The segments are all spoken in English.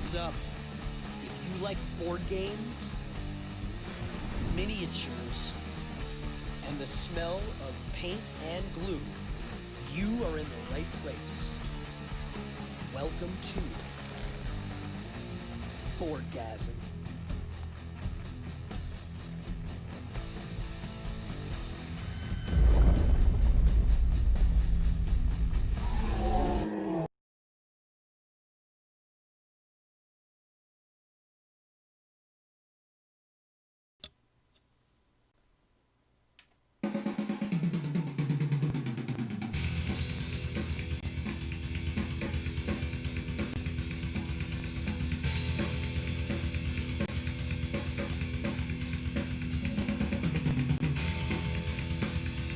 What's up? If you like board games, miniatures, and the smell of paint and glue, you are in the right place. Welcome to Boardgasm.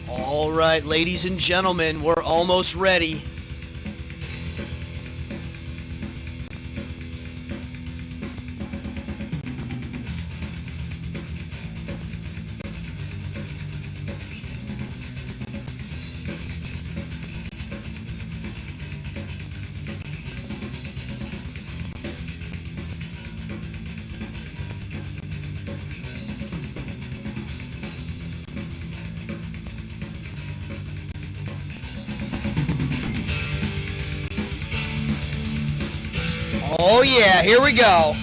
All right, ladies and gentlemen, we're almost ready. Oh yeah, here we go.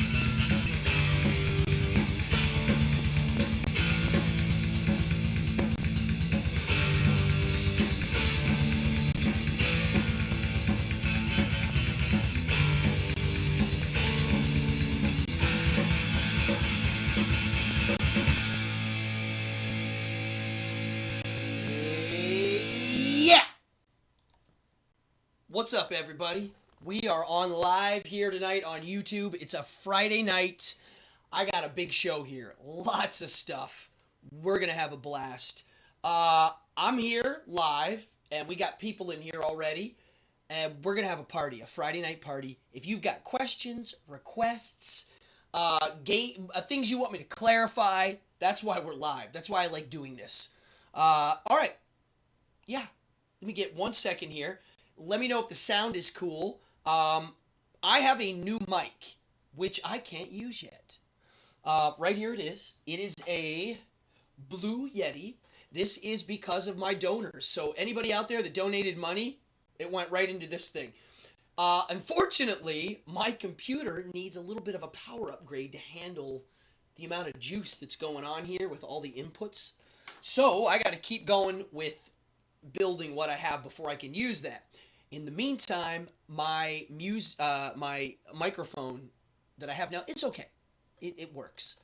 Yeah! What's up, everybody? We are on live here tonight on YouTube. It's a Friday night. I got a big show here. Lots of stuff. We're going to have a blast. I'm here live, and we got people in here already. And we're going to have a party, a Friday night party. If you've got questions, requests, things you want me to clarify, that's why we're live. That's why I like doing this. All right. Yeah. Let me get 1 second here. Let me know if the sound is cool. I have a new mic, which I can't use yet. Right here it is. It is a Blue Yeti. This is because of my donors. So anybody out there that donated money, it went right into this thing. Unfortunately, my computer needs a little bit of a power upgrade to handle the amount of juice that's going on here with all the inputs. So I got to keep going with building what I have before I can use that. In the meantime, my microphone that I have now, it's okay. It works.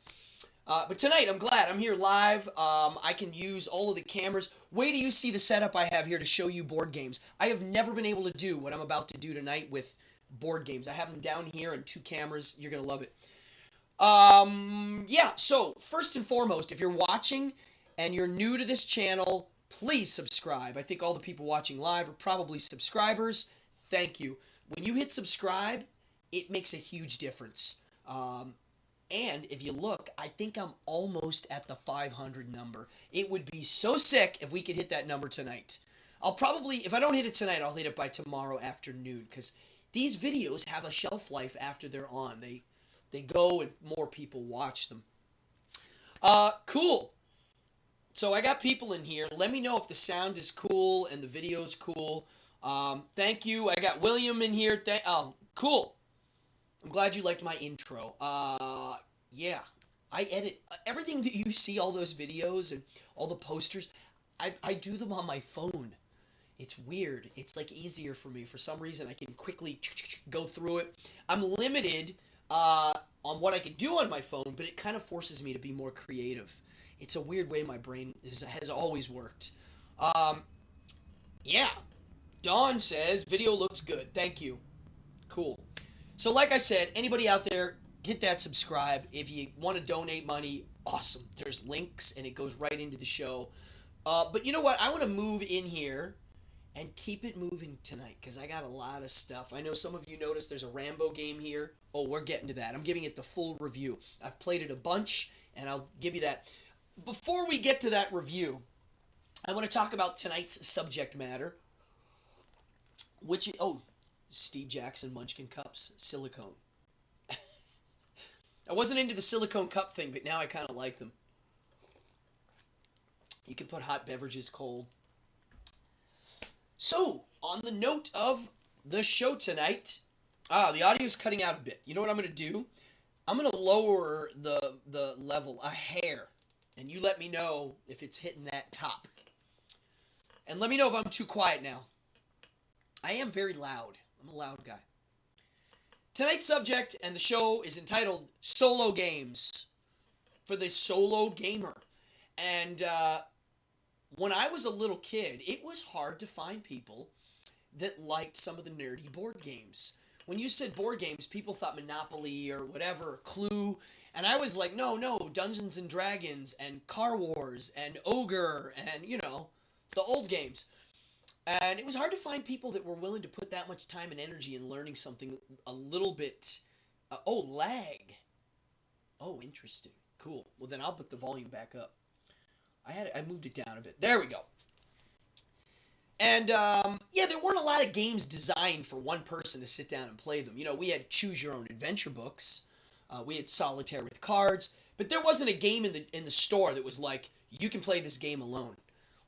But tonight, I'm glad. I'm here live. I can use all of the cameras. Wait till you see the setup I have here to show you board games. I have never been able to do what I'm about to do tonight with board games. I have them down here and 2 cameras. You're going to love it. Yeah, so first and foremost, if you're watching and you're new to this channel, please subscribe. I think all the people watching live are probably subscribers. Thank you. When you hit subscribe, it makes a huge difference. And if you look, I think I'm almost at the 500 number. It would be so sick if we could hit that number tonight. I'll probably, if I don't hit it tonight, I'll hit it by tomorrow afternoon, because these videos have a shelf life after they're on. They go and more people watch them. Cool. So I got people in here. Let me know if the sound is cool and the video is cool. Thank you. I got William in here. Oh, cool. I'm glad you liked my intro. Yeah. I edit everything that you see, all those videos and all the posters. I do them on my phone. It's weird. It's like easier for me. For some reason, I can quickly go through it. I'm limited on what I can do on my phone, but it kind of forces me to be more creative. It's a weird way my brain has always worked. Yeah. Dawn says, video looks good. Thank you. Cool. So like I said, anybody out there, hit that subscribe. If you want to donate money, awesome. There's links, and it goes right into the show. But you know what? I want to move in here and keep it moving tonight, because I got a lot of stuff. I know some of you noticed there's a Rambo game here. Oh, we're getting to that. I'm giving it the full review. I've played it a bunch, and I'll give you that. Before we get to that review, I want to talk about tonight's subject matter, which is, Steve Jackson Munchkin Cups, silicone. I wasn't into the silicone cup thing, but now I kind of like them. You can put hot beverages cold. So, on the note of the show tonight, the audio's cutting out a bit. You know what I'm going to do? I'm going to lower the level a hair, and you let me know if it's hitting that top. And let me know if I'm too quiet now. I am very loud. I'm a loud guy. Tonight's subject and the show is entitled Solo Games for the solo gamer. And when I was a little kid, it was hard to find people that liked some of the nerdy board games. When you said board games, people thought Monopoly or whatever, Clue. And I was like, no, Dungeons and Dragons and Car Wars and Ogre and, the old games. And it was hard to find people that were willing to put that much time and energy in learning something a little bit... lag. Oh, interesting. Cool. Well, then I'll put the volume back up. I moved it down a bit. There we go. And, there weren't a lot of games designed for one person to sit down and play them. We had choose-your-own-adventure books. We had solitaire with cards. But there wasn't a game in the store that was like, you can play this game alone.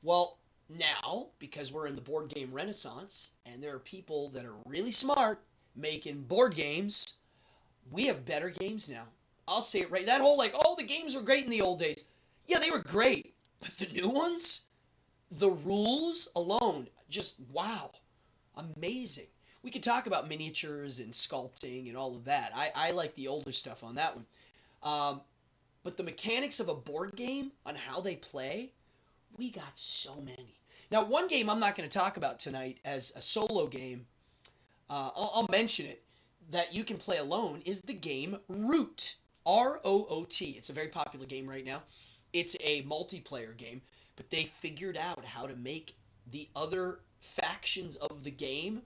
Well... Now, because we're in the board game renaissance, and there are people that are really smart making board games, we have better games now. I'll say it right. That whole the games were great in the old days. Yeah, they were great. But the new ones, the rules alone, just wow. Amazing. We could talk about miniatures and sculpting and all of that. I like the older stuff on that one. But the mechanics of a board game, on how they play, we got so many. Now, one game I'm not going to talk about tonight as a solo game, I'll mention it, that you can play alone, is the game Root. R-O-O-T. It's a very popular game right now. It's a multiplayer game, but they figured out how to make the other factions of the game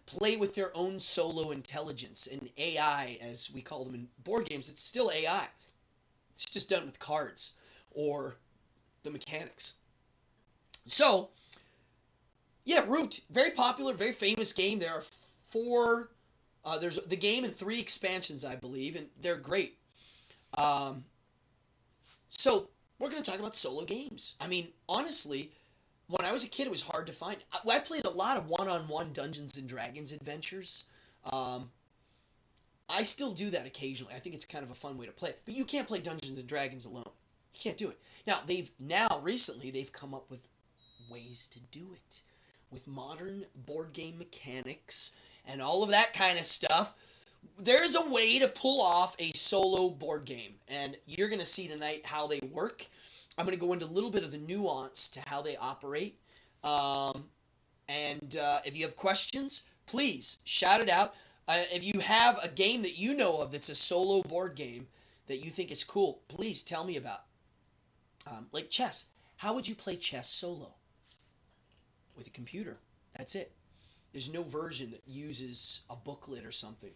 play with their own solo intelligence and AI, as we call them in board games. It's still AI. It's just done with cards or the mechanics. So, yeah, Root, very popular, very famous game. There are there's the game and 3 expansions, I believe, and they're great. So, we're going to talk about solo games. I mean, honestly, when I was a kid, it was hard to find. I played a lot of one-on-one Dungeons and Dragons adventures. I still do that occasionally. I think it's kind of a fun way to play. But you can't play Dungeons and Dragons alone. You can't do it. Now, recently, they've come up with ways to do it with modern board game mechanics and all of that kind of stuff. There's a way to pull off a solo board game, and you're going to see tonight how they work. I'm going to go into a little bit of the nuance to how they operate. If you have questions, please shout it out. If you have a game that you know of that's a solo board game that you think is cool, please tell me about. Like chess. How would you play chess solo? With a computer. That's it. There's no version that uses a booklet or something.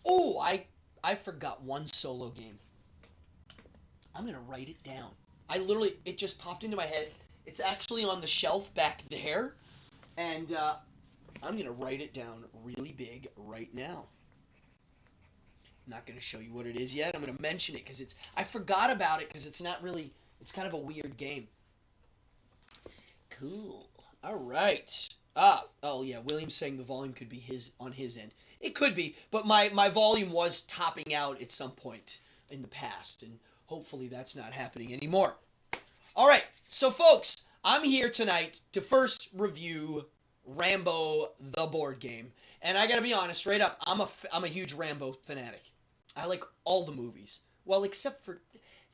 Oh, I forgot one solo game. I'm going to write it down. It just popped into my head. It's actually on the shelf back there. And I'm going to write it down really big right now. I'm not going to show you what it is yet. I'm going to mention it because I forgot about it because it's kind of a weird game. Cool. All right. William's saying the volume could be on his end. It could be, but my volume was topping out at some point in the past, and hopefully that's not happening anymore. All right, so folks, I'm here tonight to first review Rambo the Boardgame, and I gotta be honest, straight up, I'm a huge Rambo fanatic. I like all the movies, well, except for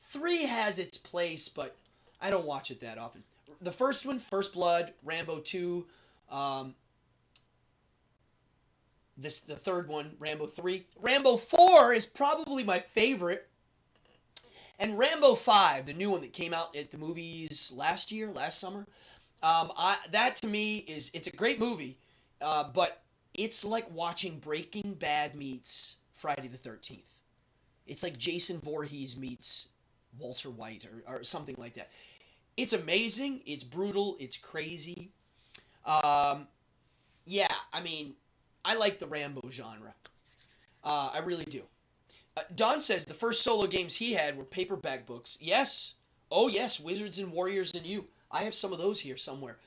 3 has its place, but I don't watch it that often. The first one, First Blood, Rambo 2, the third one, Rambo 3. Rambo 4 is probably my favorite. And Rambo 5, the new one that came out at the movies last summer, that to me it's a great movie, but it's like watching Breaking Bad meets Friday the 13th. It's like Jason Voorhees meets Walter White or something like that. It's amazing. It's brutal. It's crazy. I mean, I like the Rambo genre. I really do. Don says the first solo games he had were paperback books. Yes. Oh, yes. Wizards and Warriors and You. I have some of those here somewhere.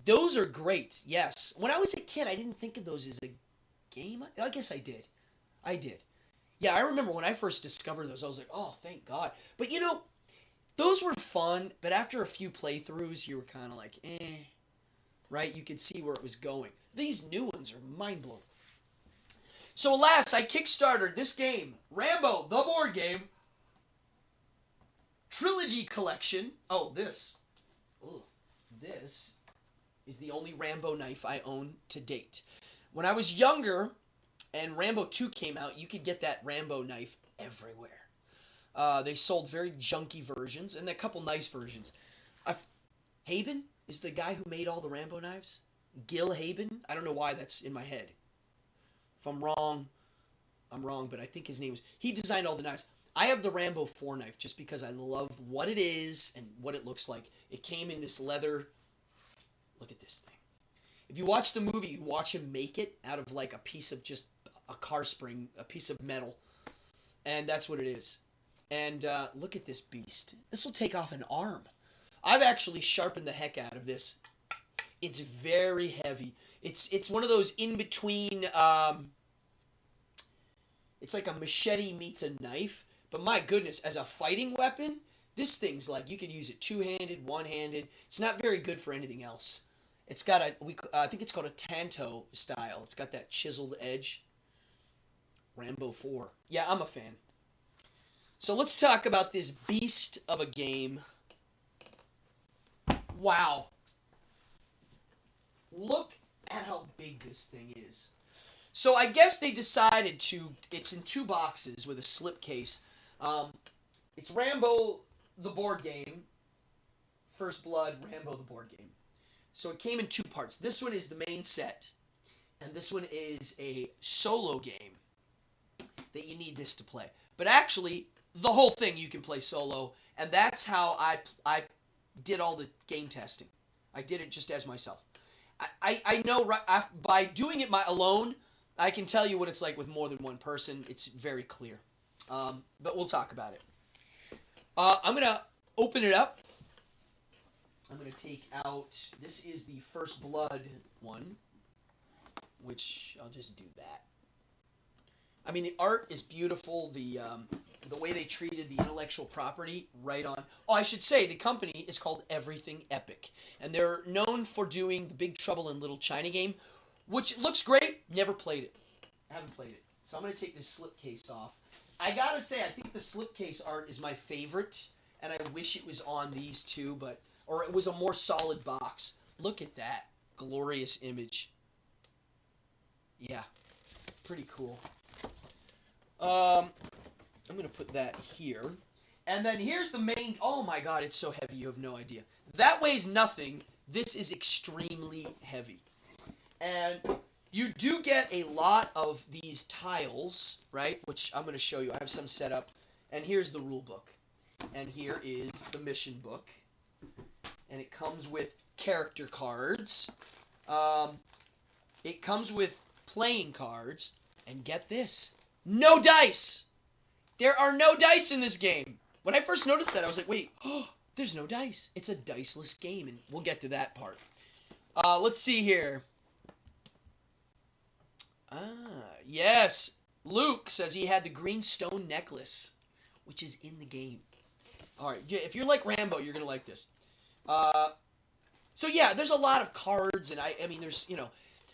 Those are great. Yes. When I was a kid, I didn't think of those as a game. I guess I did. I did. Yeah, I remember when I first discovered those, I was like, oh, thank God. But you know, those were fun, but after a few playthroughs, you were kind of like, eh. Right? You could see where it was going. These new ones are mind-blowing. So alas, I kickstarted this game, Rambo the Boardgame Trilogy Collection. Oh, this. Ugh. This is the only Rambo knife I own to date. When I was younger and Rambo 2 came out, you could get that Rambo knife everywhere. They sold very junky versions and a couple nice versions. Haben is the guy who made all the Rambo knives. Gil Haben. I don't know why that's in my head. If I'm wrong, I'm wrong, but I think his name was... He designed all the knives. I have the Rambo 4 knife just because I love what it is and what it looks like. It came in this leather... Look at this thing. If you watch the movie, you watch him make it out of like a piece of just a car spring, a piece of metal. And that's what it is. And look at this beast. This will take off an arm. I've actually sharpened the heck out of this. It's very heavy. It's one of those in-between... it's like a machete meets a knife. But my goodness, as a fighting weapon, this thing's like... You could use it two-handed, one-handed. It's not very good for anything else. It's got a... I think it's called a Tanto style. It's got that chiseled edge. Rambo 4. Yeah, I'm a fan. So let's talk about this beast of a game. Wow. Look at how big this thing is. So I guess they decided to... It's in 2 boxes with a slipcase. It's Rambo the Boardgame. First Blood, Rambo the Boardgame. So it came in 2 parts. This one is the main set. And this one is a solo game that you need this to play. But actually, the whole thing you can play solo. And that's how I did all the game testing. I did it just as myself. I know by doing it alone, I can tell you what it's like with more than one person. It's very clear. But we'll talk about it. I'm going to open it up. I'm going to take out... This is the First Blood one, which I'll just do that. I mean, the art is beautiful. The way they treated the intellectual property, right on. Oh, I should say, the company is called Everything Epic. And they're known for doing the Big Trouble in Little China game, which looks great. Never played it. I haven't played it. So I'm going to take this slipcase off. I got to say, I think the slipcase art is my favorite. And I wish it was on these two, but... Or it was a more solid box. Look at that. Glorious image. Yeah. Pretty cool. I'm going to put that here. And then here's the main... Oh my god, it's so heavy, you have no idea. That weighs nothing. This is extremely heavy. And you do get a lot of these tiles, right? Which I'm going to show you. I have some set up. And here's the rule book. And here is the mission book. And it comes with character cards. It comes with playing cards. And get this. No dice! There are no dice in this game. When I first noticed that, I was like, wait, there's no dice. It's a diceless game, and we'll get to that part. Let's see here. Yes. Luke says he had the green stone necklace, which is in the game. All right, if you're like Rambo, you're going to like this. So, yeah, there's a lot of cards, and I mean, there's, you know.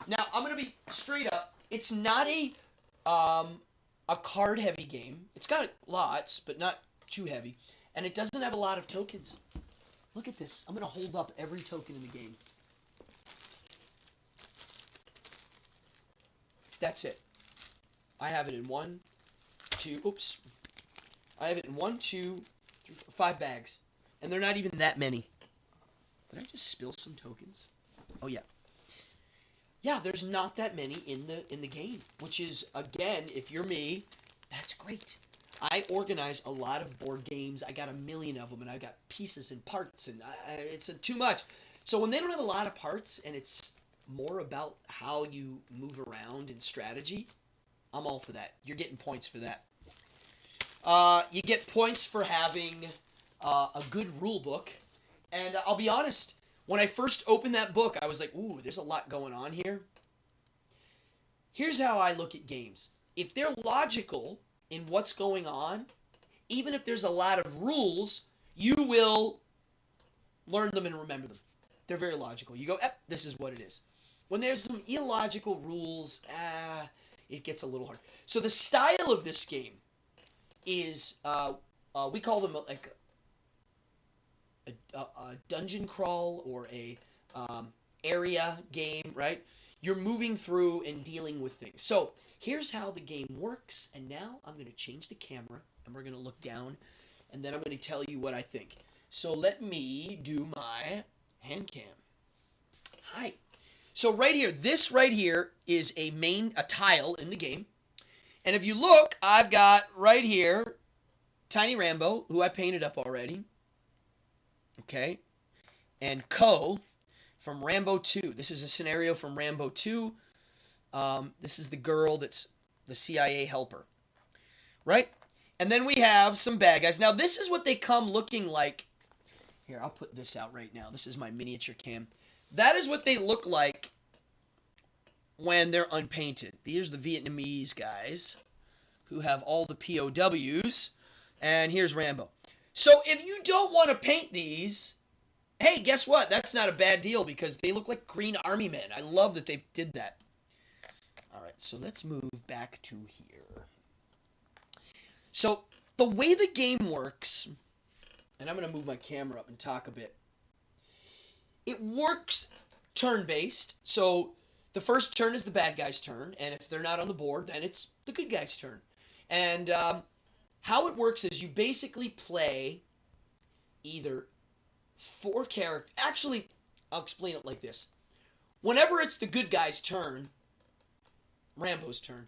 Now, I'm going to be straight up. It's not a card-heavy game. It's got lots, but not too heavy. And it doesn't have a lot of tokens. Look at this. I'm going to hold up every token in the game. That's it. I have it in 1, 2, oops. I have it in 1, 2, 3, 4, 5 bags. And they're not even that many. Did I just spill some tokens? Oh, yeah. Yeah, there's not that many in the game, which is, again, if you're me, that's great. I organize a lot of board games. I got a million of them, and I got pieces and parts, and it's too much. So when they don't have a lot of parts, and it's more about how you move around and strategy, I'm all for that. You're getting points for that. You get points for having a good rule book. And I'll be honest, when I first opened that book, I was like, ooh, there's a lot going on here. Here's how I look at games. If they're logical in what's going on, even if there's a lot of rules, you will learn them and remember them. They're very logical. You go, this is what it is. When there's some illogical rules, it gets a little hard. So the style of this game is, we call them like a dungeon crawl or a area game, right? You're moving through and dealing with things. So here's how the game works. And now I'm going to change the camera and we're going to look down and then I'm going to tell you what I think. So let me do my hand cam. Hi. So right here, this right here is a tile in the game. And if you look, I've got right here Tiny Rambo, who I painted up already. Okay. And Co from Rambo 2. This is a scenario from Rambo 2. This is the girl that's the CIA helper. Right? And then we have some bad guys. Now, this is what they come looking like. Here, I'll put this out right now. This is my miniature cam. That is what they look like when they're unpainted. These are the Vietnamese guys who have all the POWs. And here's Rambo. So if you don't want to paint these, hey, guess what? That's not a bad deal because they look like Green Army men. I love that they did that. All right, so let's move back to here. So the way the game works, and I'm going to move my camera up and talk a bit. It works turn-based. So the first turn is the bad guy's turn, and if they're not on the board, then it's the good guy's turn. And how it works is you basically play either 4 characters. Actually, I'll explain it like this. Whenever it's the good guy's turn, Rambo's turn,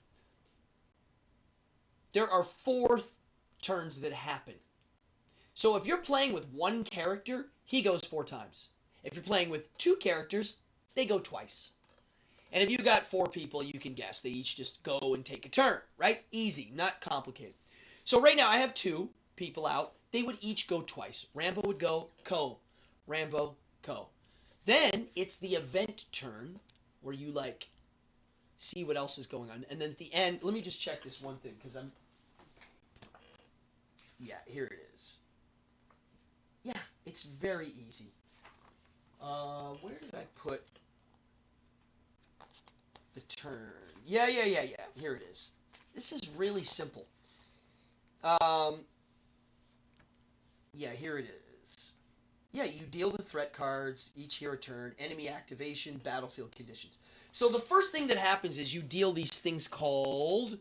there are 4 turns that happen. So if you're playing with 1 character, he goes 4 times. If you're playing with 2 characters, they go twice. And if you got 4 people, you can guess. They each just go and take a turn, right? Easy, not complicated. So right now I have 2 people out. They would each go twice. Rambo would go, Co. Rambo, Co. Then it's the event turn where you like see what else is going on. And then at the end, let me just check this one thing because yeah, here it is. Yeah, it's very easy. Where did I put the turn? Yeah. Here it is. This is really simple. Yeah, here it is. Yeah, you deal the threat cards, each hero turn, enemy activation, battlefield conditions. So the first thing that happens is you deal these things called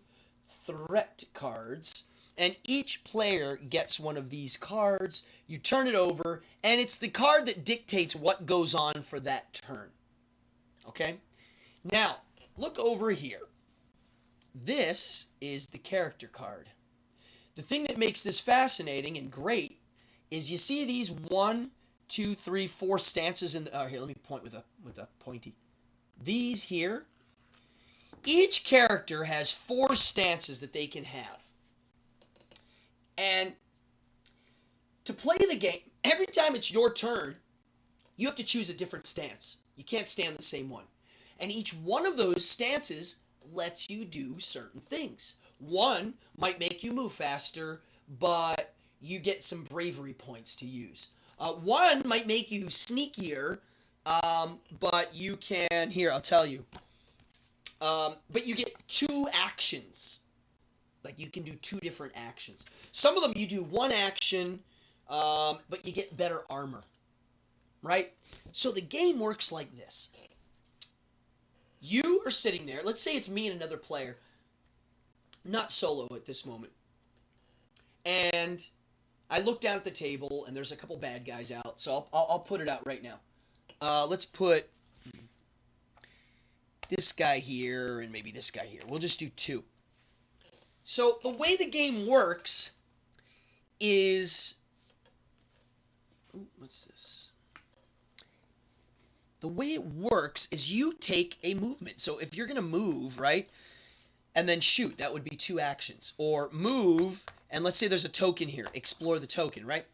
threat cards, and each player gets one of these cards. You turn it over, and it's the card that dictates what goes on for that turn. Okay? Now, look over here. This is the character card. The thing that makes this fascinating and great is you see these 1, 2, 3, 4 stances in the... here, let me point with a pointy. These here, each character has 4 stances that they can have. And to play the game, every time it's your turn, you have to choose a different stance. You can't stand the same one. And each one of those stances lets you do certain things. One might make you move faster, but you get some bravery points to use. One might make you sneakier, but you can... Here, I'll tell you. But you get 2 actions. Like, you can do 2 different actions. Some of them you do 1 action, but you get better armor. Right? So the game works like this. You are sitting there. Let's say it's me and another player. Not solo at this moment. And I look down at the table, and there's a couple bad guys out. So I'll put it out right now. Let's put this guy here and maybe this guy here. We'll just do 2. So the way the game works is... Ooh, what's this? The way it works is you take a movement. So if you're going to move, right, and then shoot. That would be 2 actions. Or move, and let's say there's a token here. Explore the token, right?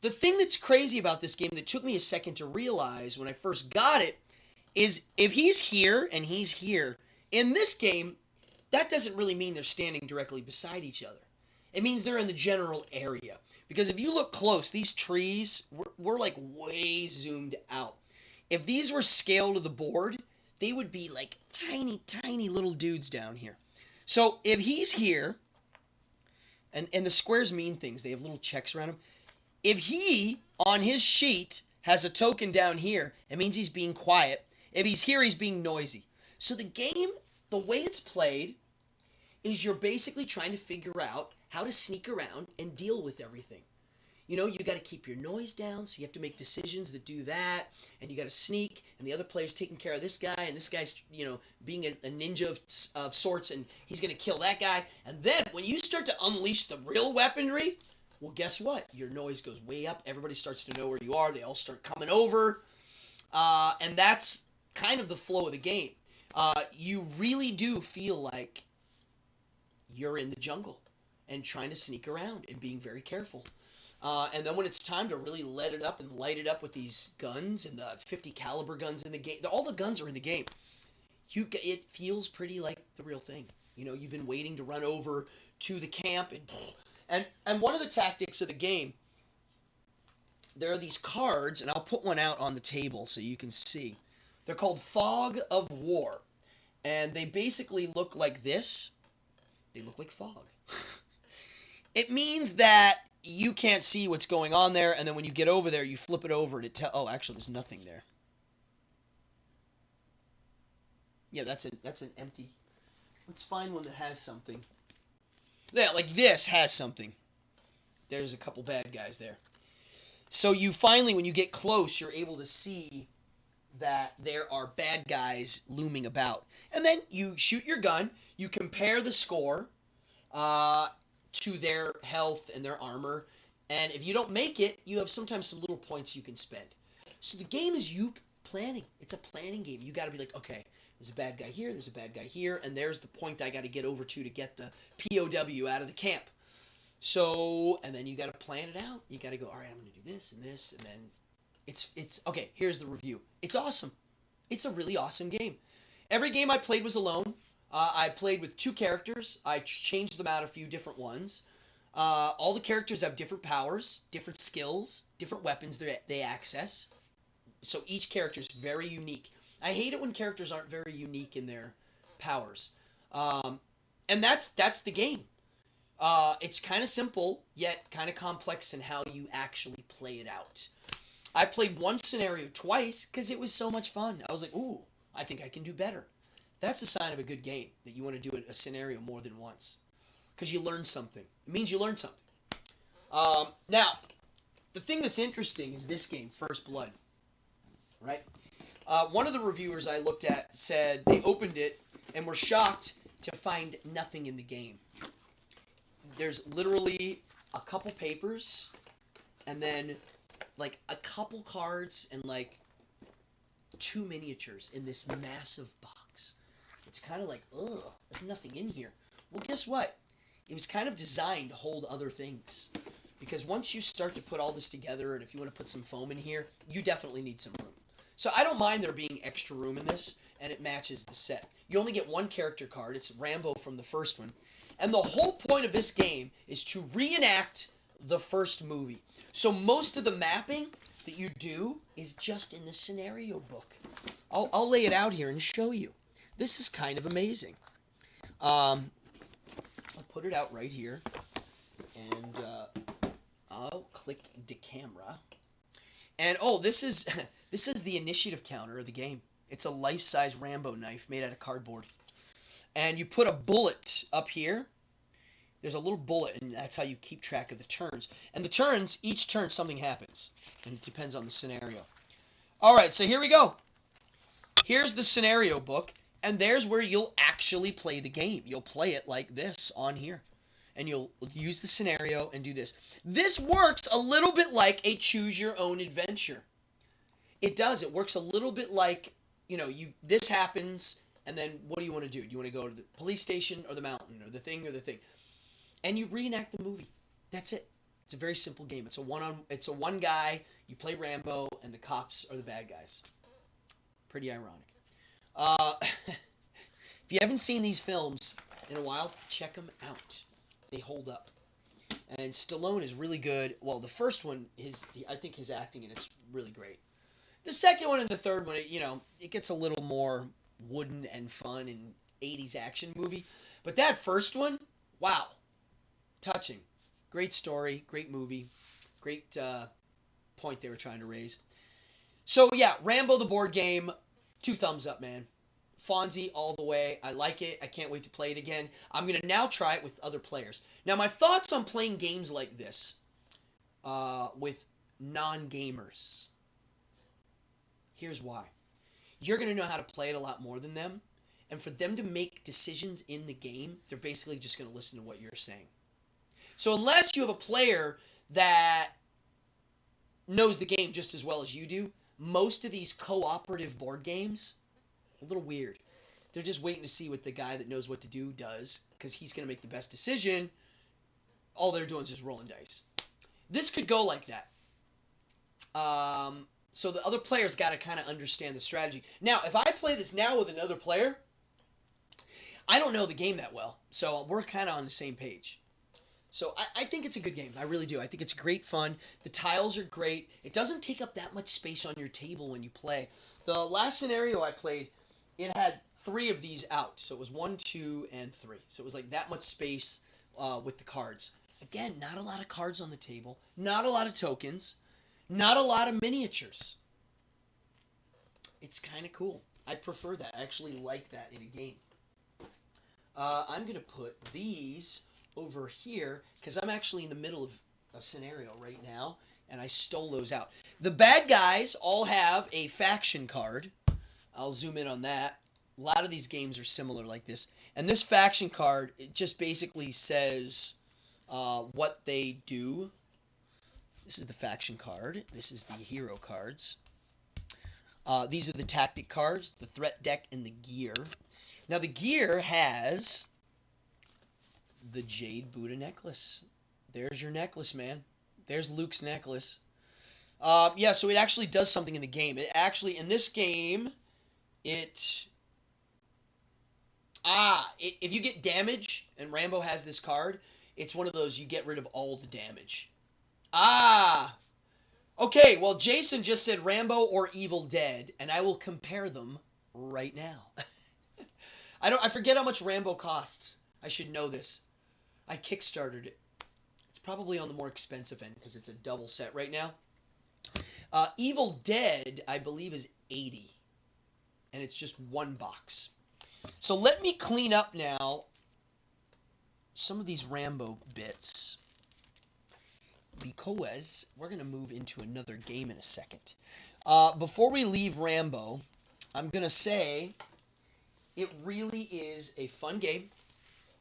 The thing that's crazy about this game that took me a second to realize when I first got it is if he's here and he's here, in this game, that doesn't really mean they're standing directly beside each other. It means they're in the general area. Because if you look close, these trees, we're like way zoomed out. If these were scaled to the board, they would be like tiny, tiny little dudes down here. So if he's here, and the squares mean things. They have little checks around them. If he, on his sheet, has a token down here, it means he's being quiet. If he's here, he's being noisy. So the game, the way it's played, is you're basically trying to figure out how to sneak around and deal with everything. You know, you got to keep your noise down, so you have to make decisions that do that, and you got to sneak, and the other player's taking care of this guy, and this guy's, you know, being a ninja of sorts, and he's going to kill that guy. And then when you start to unleash the real weaponry, well, guess what? Your noise goes way up. Everybody starts to know where you are. They all start coming over, and that's kind of the flow of the game. You really do feel like you're in the jungle and trying to sneak around and being very careful. And then when it's time to really let it up and light it up with these guns and the 50 caliber guns in the game, all the guns are in the game. It feels pretty like the real thing. You know, you've been waiting to run over to the camp and one of the tactics of the game, there are these cards, and I'll put one out on the table so you can see. They're called Fog of War, and they basically look like this. They look like fog. It means that you can't see what's going on there, and then when you get over there, you flip it over and oh, actually, there's nothing there. Yeah, that's an empty. Let's find one that has something. Yeah, like this has something. There's a couple bad guys there. So you finally, when you get close, you're able to see that there are bad guys looming about. And then you shoot your gun, you compare the score to their health and their armor, and if you don't make it, you have sometimes some little points you can spend. So the game is you planning. It's a planning game. You got to be like, okay, there's a bad guy here, there's a bad guy here, and there's the point I got to get over to get the POW out of the camp. So, and then you got to plan it out. You got to go, all right, I'm going to do this, and then it's okay, here's the review. It's awesome. It's a really awesome game. Every game I played was alone. I played with 2 characters. I changed them out a few different ones. All the characters have different powers, different skills, different weapons they access. So each character is very unique. I hate it when characters aren't very unique in their powers. And that's the game. It's kind of simple, yet kind of complex in how you actually play it out. I played one scenario twice because it was so much fun. I was like, ooh, I think I can do better. That's a sign of a good game, that you want to do a scenario more than once. Because you learn something. It means you learn something. Now, the thing that's interesting is this game, First Blood. Right? One of the reviewers I looked at said they opened it and were shocked to find nothing in the game. There's literally a couple papers and then like a couple cards and like 2 miniatures in this massive box. It's kind of like, ugh, there's nothing in here. Well, guess what? It was kind of designed to hold other things. Because once you start to put all this together, and if you want to put some foam in here, you definitely need some room. So I don't mind there being extra room in this, and it matches the set. You only get 1 character card. It's Rambo from the first one. And the whole point of this game is to reenact the first movie. So most of the mapping that you do is just in the scenario book. I'll lay it out here and show you. This is kind of amazing. I'll put it out right here, and I'll click the camera. And oh, this is the initiative counter of the game. It's a life-size Rambo knife made out of cardboard. And you put a bullet up here. There's a little bullet, and that's how you keep track of the turns. And the turns, each turn something happens. And it depends on the scenario. All right, so here we go. Here's the scenario book, and there's where you'll actually play the game. You'll play it like this on here. And you'll use the scenario and do this. This works a little bit like a choose-your-own-adventure. It does. It works a little bit like, you know, this happens, And then what do you want to do? Do you want to go to the police station or the mountain or the thing or the thing? And you reenact the movie. That's it. It's a very simple game. It's a one guy. You play Rambo, and the cops are the bad guys. Pretty ironic. If you haven't seen these films in a while, check them out. They hold up. And Stallone is really good. Well, the first one, I think his acting in it's really great. The second one and the third one, it gets a little more wooden and fun and 80s action movie. But that first one, wow. Touching. Great story, great movie, great point they were trying to raise. So, yeah, Rambo the Board Game, 2 thumbs up, man. Fonzie all the way. I like it. I can't wait to play it again. I'm going to now try it with other players. Now, my thoughts on playing games like this with non-gamers. Here's why. You're going to know how to play it a lot more than them. And for them to make decisions in the game, they're basically just going to listen to what you're saying. So unless you have a player that knows the game just as well as you do, most of these cooperative board games, a little weird. They're just waiting to see what the guy that knows what to do does, because he's going to make the best decision. All they're doing is just rolling dice. This could go like that. So the other player's got to kind of understand the strategy. Now, if I play this now with another player, I don't know the game that well, so we're kind of on the same page. So I think it's a good game. I really do. I think it's great fun. The tiles are great. It doesn't take up that much space on your table when you play. The last scenario I played, it had 3 of these out. So it was 1, 2, and 3. So it was like that much space with the cards. Again, not a lot of cards on the table. Not a lot of tokens. Not a lot of miniatures. It's kind of cool. I prefer that. I actually like that in a game. I'm going to put these over here because I'm actually in the middle of a scenario right now, and I stole those out. The bad guys all have a faction card. I'll zoom in on that. A lot of these games are similar like this. And this faction card, it just basically says what they do. This is the faction card. This is the hero cards. These are the tactic cards, the threat deck, and the gear. Now, the gear has the Jade Buddha necklace. There's your necklace, man. There's Luke's necklace. Yeah, so it actually does something in the game. It actually, in this game, if you get damage, and Rambo has this card, it's one of those you get rid of all the damage. Okay, well, Jason just said Rambo or Evil Dead, and I will compare them right now. I forget how much Rambo costs. I should know this. I kickstarted it. It's probably on the more expensive end because it's a double set right now. Evil Dead, I believe, is $80. And it's just 1 box. So let me clean up now some of these Rambo bits, because we're going to move into another game in a second. Before we leave Rambo, I'm going to say it really is a fun game.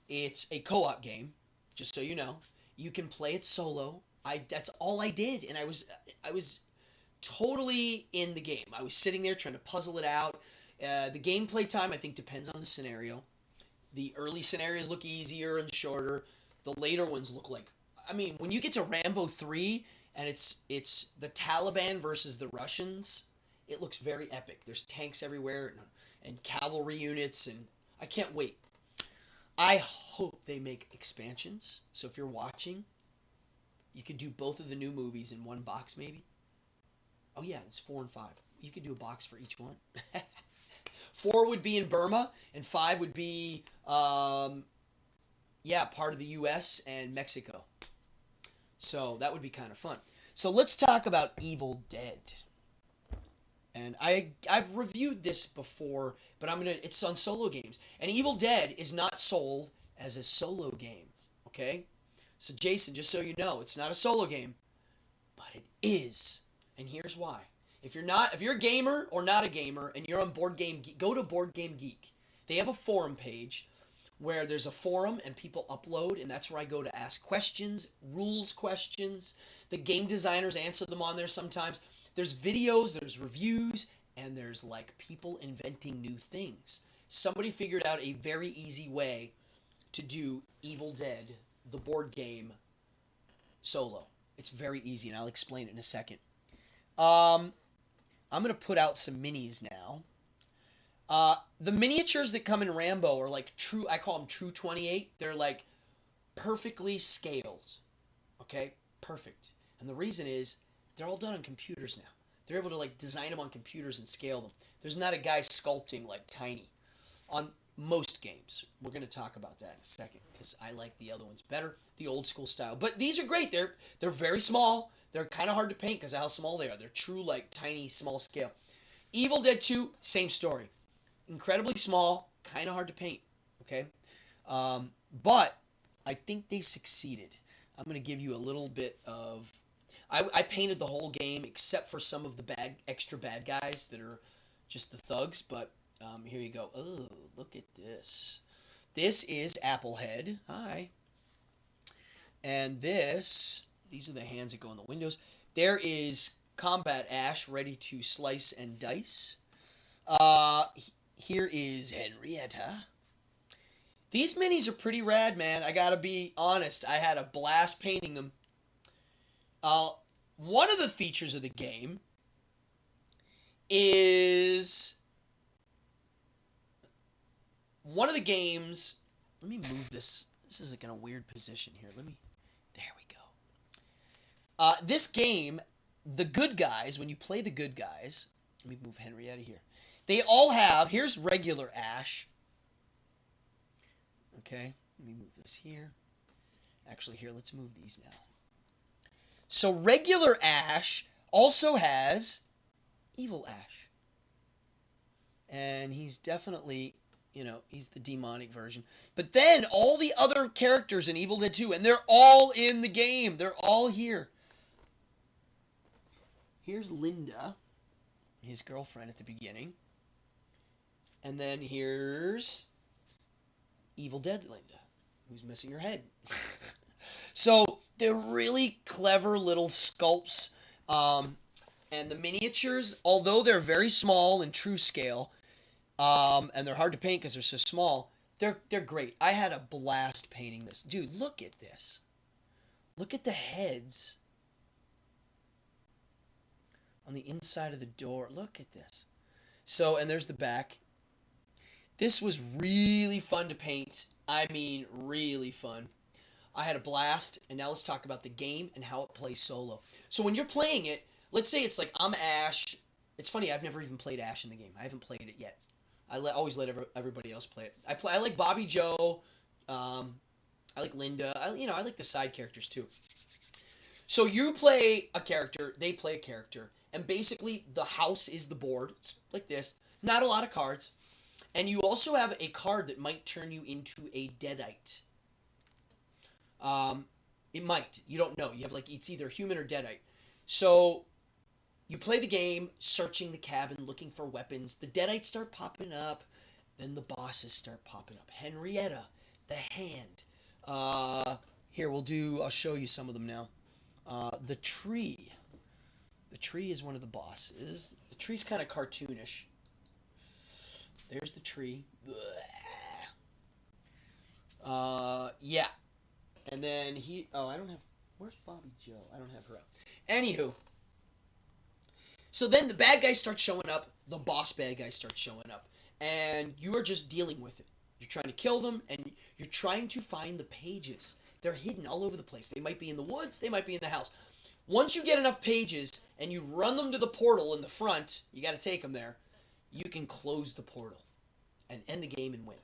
It's a co-op game, just so you know. You can play it solo. That's all I did, and I was totally in the game. I was sitting there trying to puzzle it out. The gameplay time, I think, depends on the scenario. The early scenarios look easier and shorter. The later ones look like... I mean, when you get to Rambo 3, and it's the Taliban versus the Russians, it looks very epic. There's tanks everywhere and cavalry units, and I can't wait. I hope they make expansions. So if you're watching, you could do both of the new movies in 1 box, maybe. Oh, yeah, it's 4 and 5. You could do a box for each one. 4 would be in Burma, and 5 would be, part of the U.S. and Mexico. So that would be kind of fun. So let's talk about Evil Dead. And I've reviewed this before, but it's on solo games. And Evil Dead is not sold as a solo game, okay? So Jason, just so you know, it's not a solo game, but it is. And here's why. If you're a gamer or not a gamer and you're on Board Game Geek, go to Board Game Geek. They have a forum page where there's a forum and people upload, and that's where I go to ask questions, rules questions. The game designers answer them on there sometimes. There's videos, there's reviews, and there's like people inventing new things. somebody figured out a very easy way to do Evil Dead, the board game, solo. It's very easy, and I'll explain it in a second. I'm going to put out some minis now. The miniatures that come in Rambo are like true, I call them true 28. They're like perfectly scaled. Okay? Perfect. And the reason is they're all done on computers now. They're able to like design them on computers and scale them. There's not a guy sculpting like tiny on most games. We're going to talk about that in a second because I like the other ones better, the old school style. But these are great. They're very small. They're kind of hard to paint because of how small they are. They're true like tiny small scale. Evil Dead 2, same story. Incredibly small, kind of hard to paint. Okay? But I think they succeeded. I'm going to give you a little bit of... I painted the whole game except for some of the extra bad guys that are just the thugs, but here you go. Oh, look at this. This is Applehead. Hi. And these are the hands that go in the windows. There is Combat Ash ready to slice and dice. Here is Henrietta. These minis are pretty rad, man. I gotta be honest. I had a blast painting them. One of the features of the game is one of the games. Let me move this. This is like in a weird position here. There we go. This game, the good guys, when you play the good guys, let me move Henrietta here. They all have, here's regular Ash. Okay, let me move this here. Actually, here, let's move these now. So regular Ash also has evil Ash. And he's definitely, he's the demonic version. But then all the other characters in Evil Dead 2, and they're all in the game. They're all here. Here's Linda, his girlfriend at the beginning. And then here's Evil Dead Linda, who's missing her head. So they're really clever little sculpts. And the miniatures, although they're very small in true scale, and they're hard to paint because they're so small, they're great. I had a blast painting this. Dude, look at this. Look at the heads on the inside of the door. Look at this. So, and there's the back. This was really fun to paint. I mean, really fun. I had a blast, and now let's talk about the game and how it plays solo. So when you're playing it, let's say it's like I'm Ash. It's funny, I've never even played Ash in the game. I haven't played it yet. I always let everybody else play it. I like Bobby Joe. I like Linda. I like the side characters too. So you play a character, they play a character, and basically the house is the board, like this. Not a lot of cards. And you also have a card that might turn you into a Deadite. It might. You don't know. You have it's either human or Deadite. So you play the game, searching the cabin, looking for weapons. The Deadites start popping up. Then the bosses start popping up. Henrietta, the hand. Here, I'll show you some of them now. The tree. The tree is one of the bosses. The tree's kind of cartoonish. There's the tree. Yeah. And then where's Bobby Joe? I don't have her up. Anywho. So then the bad guys start showing up. The boss bad guys start showing up. And you are just dealing with it. You're trying to kill them, and you're trying to find the pages. They're hidden all over the place. They might be in the woods. They might be in the house. Once you get enough pages, and you run them to the portal in the front, you got to take them there, you can close the portal and end the game and win.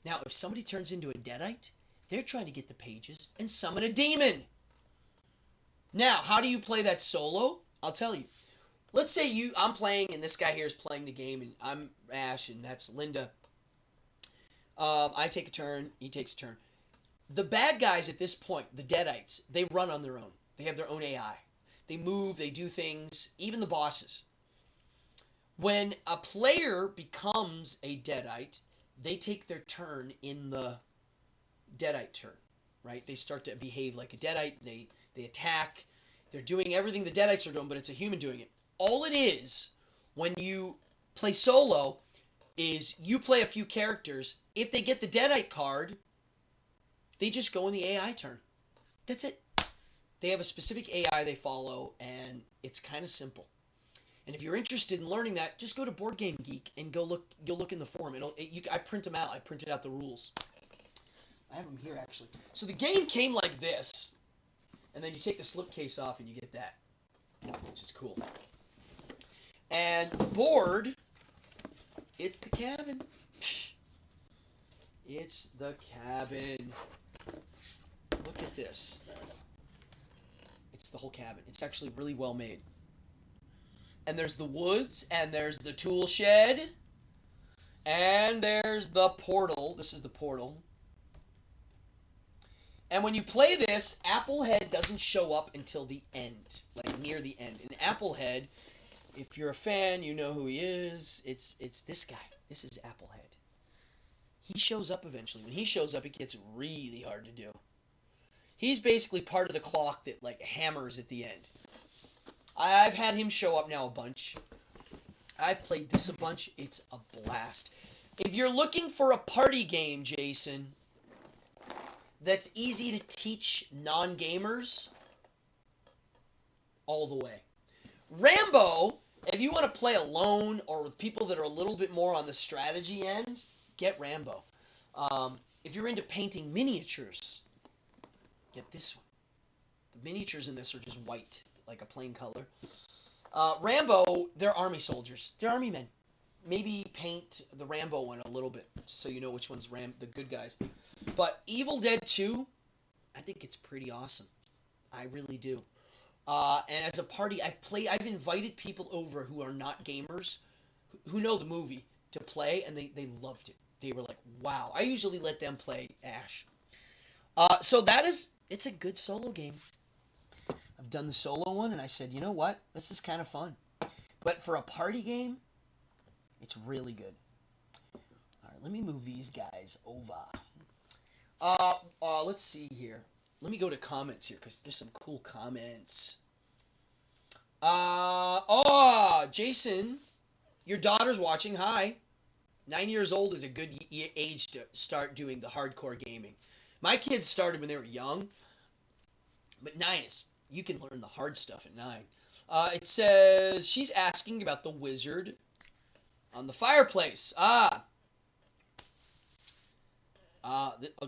Now, if somebody turns into a Deadite, they're trying to get the pages and summon a demon. Now, how do you play that solo? I'll tell you. Let's say I'm playing and this guy here is playing the game and I'm Ash and that's Linda. I take a turn, he takes a turn. The bad guys at this point, the Deadites, they run on their own. They have their own AI. They move, they do things, even the bosses. When a player becomes a Deadite, they take their turn in the Deadite turn, right? They start to behave like a Deadite. They attack. They're doing everything the Deadites are doing, but it's a human doing it. All it is, when you play solo, is you play a few characters. If they get the Deadite card, they just go in the AI turn. That's it. They have a specific AI they follow, and it's kind of simple. And if you're interested in learning that, just go to Board Game Geek and go look. You'll look in the forum. I print them out. I printed out the rules. I have them here, actually. So the game came like this, and then you take the slipcase off and you get that, which is cool. And board, it's the cabin. It's the cabin. Look at this. It's the whole cabin. It's actually really well made. And there's the woods, and there's the tool shed, and there's the portal. This is the portal. And when you play this, Applehead doesn't show up until the end, like near the end. And Applehead, if you're a fan, you know who he is. It's this guy. This is Applehead. He shows up eventually. When he shows up, it gets really hard to do. He's basically part of the clock that like hammers at the end. I've had him show up now a bunch. I've played this a bunch. It's a blast. If you're looking for a party game, Jason, that's easy to teach non-gamers, all the way. Rambo, if you want to play alone or with people that are a little bit more on the strategy end, get Rambo. If you're into painting miniatures, get this one. The miniatures in this are just white, like a plain color. Rambo, they're army soldiers. They're army men. Maybe paint the Rambo one a little bit, so you know which one's the good guys. But Evil Dead 2, I think it's pretty awesome. I really do. And as a party, I've invited people over who are not gamers, who know the movie, to play, and they loved it. They were like, wow. I usually let them play Ash. So it's a good solo game. I've done the solo one, and I said, you know what? This is kind of fun. But for a party game, it's really good. All right, let me move these guys over. Let's see here. Let me go to comments here, because there's some cool comments. Jason, your daughter's watching. Hi. 9 years old is a good age to start doing the hardcore gaming. My kids started when they were young, but 9 is... You can learn the hard stuff at 9. It says, she's asking about the wizard on the fireplace.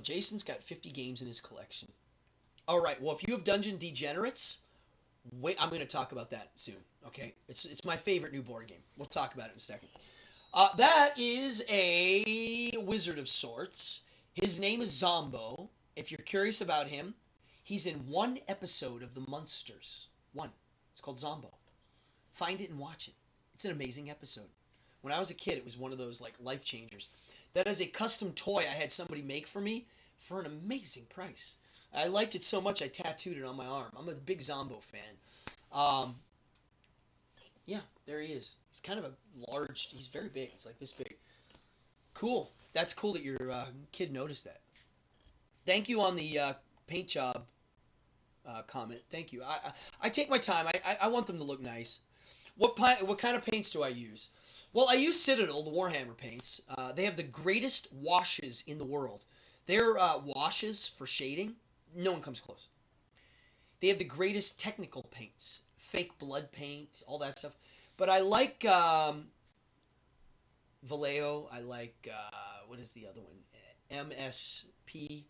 Jason's got 50 games in his collection. All right, well, if you have Dungeon Degenerates, wait, I'm going to talk about that soon, okay? It's my favorite new board game. We'll talk about it in a second. That is a wizard of sorts. His name is Zombo. If you're curious about him, he's in one episode of The Munsters. One. It's called Zombo. Find it and watch it. It's an amazing episode. When I was a kid, it was one of those like life changers. That is a custom toy I had somebody make for me for an amazing price. I liked it so much I tattooed it on my arm. I'm a big Zombo fan. Yeah, there he is. He's kind of a large... He's very big. It's like this big. Cool. That's cool that your kid noticed that. Thank you on the paint job comment. Thank you. I take my time. I want them to look nice. What kind of paints do I use? Well, I use Citadel, the Warhammer paints. They have the greatest washes in the world. Their washes for shading, no one comes close. They have the greatest technical paints. Fake blood paint, all that stuff. But I like Vallejo. I like, what is the other one? MSP.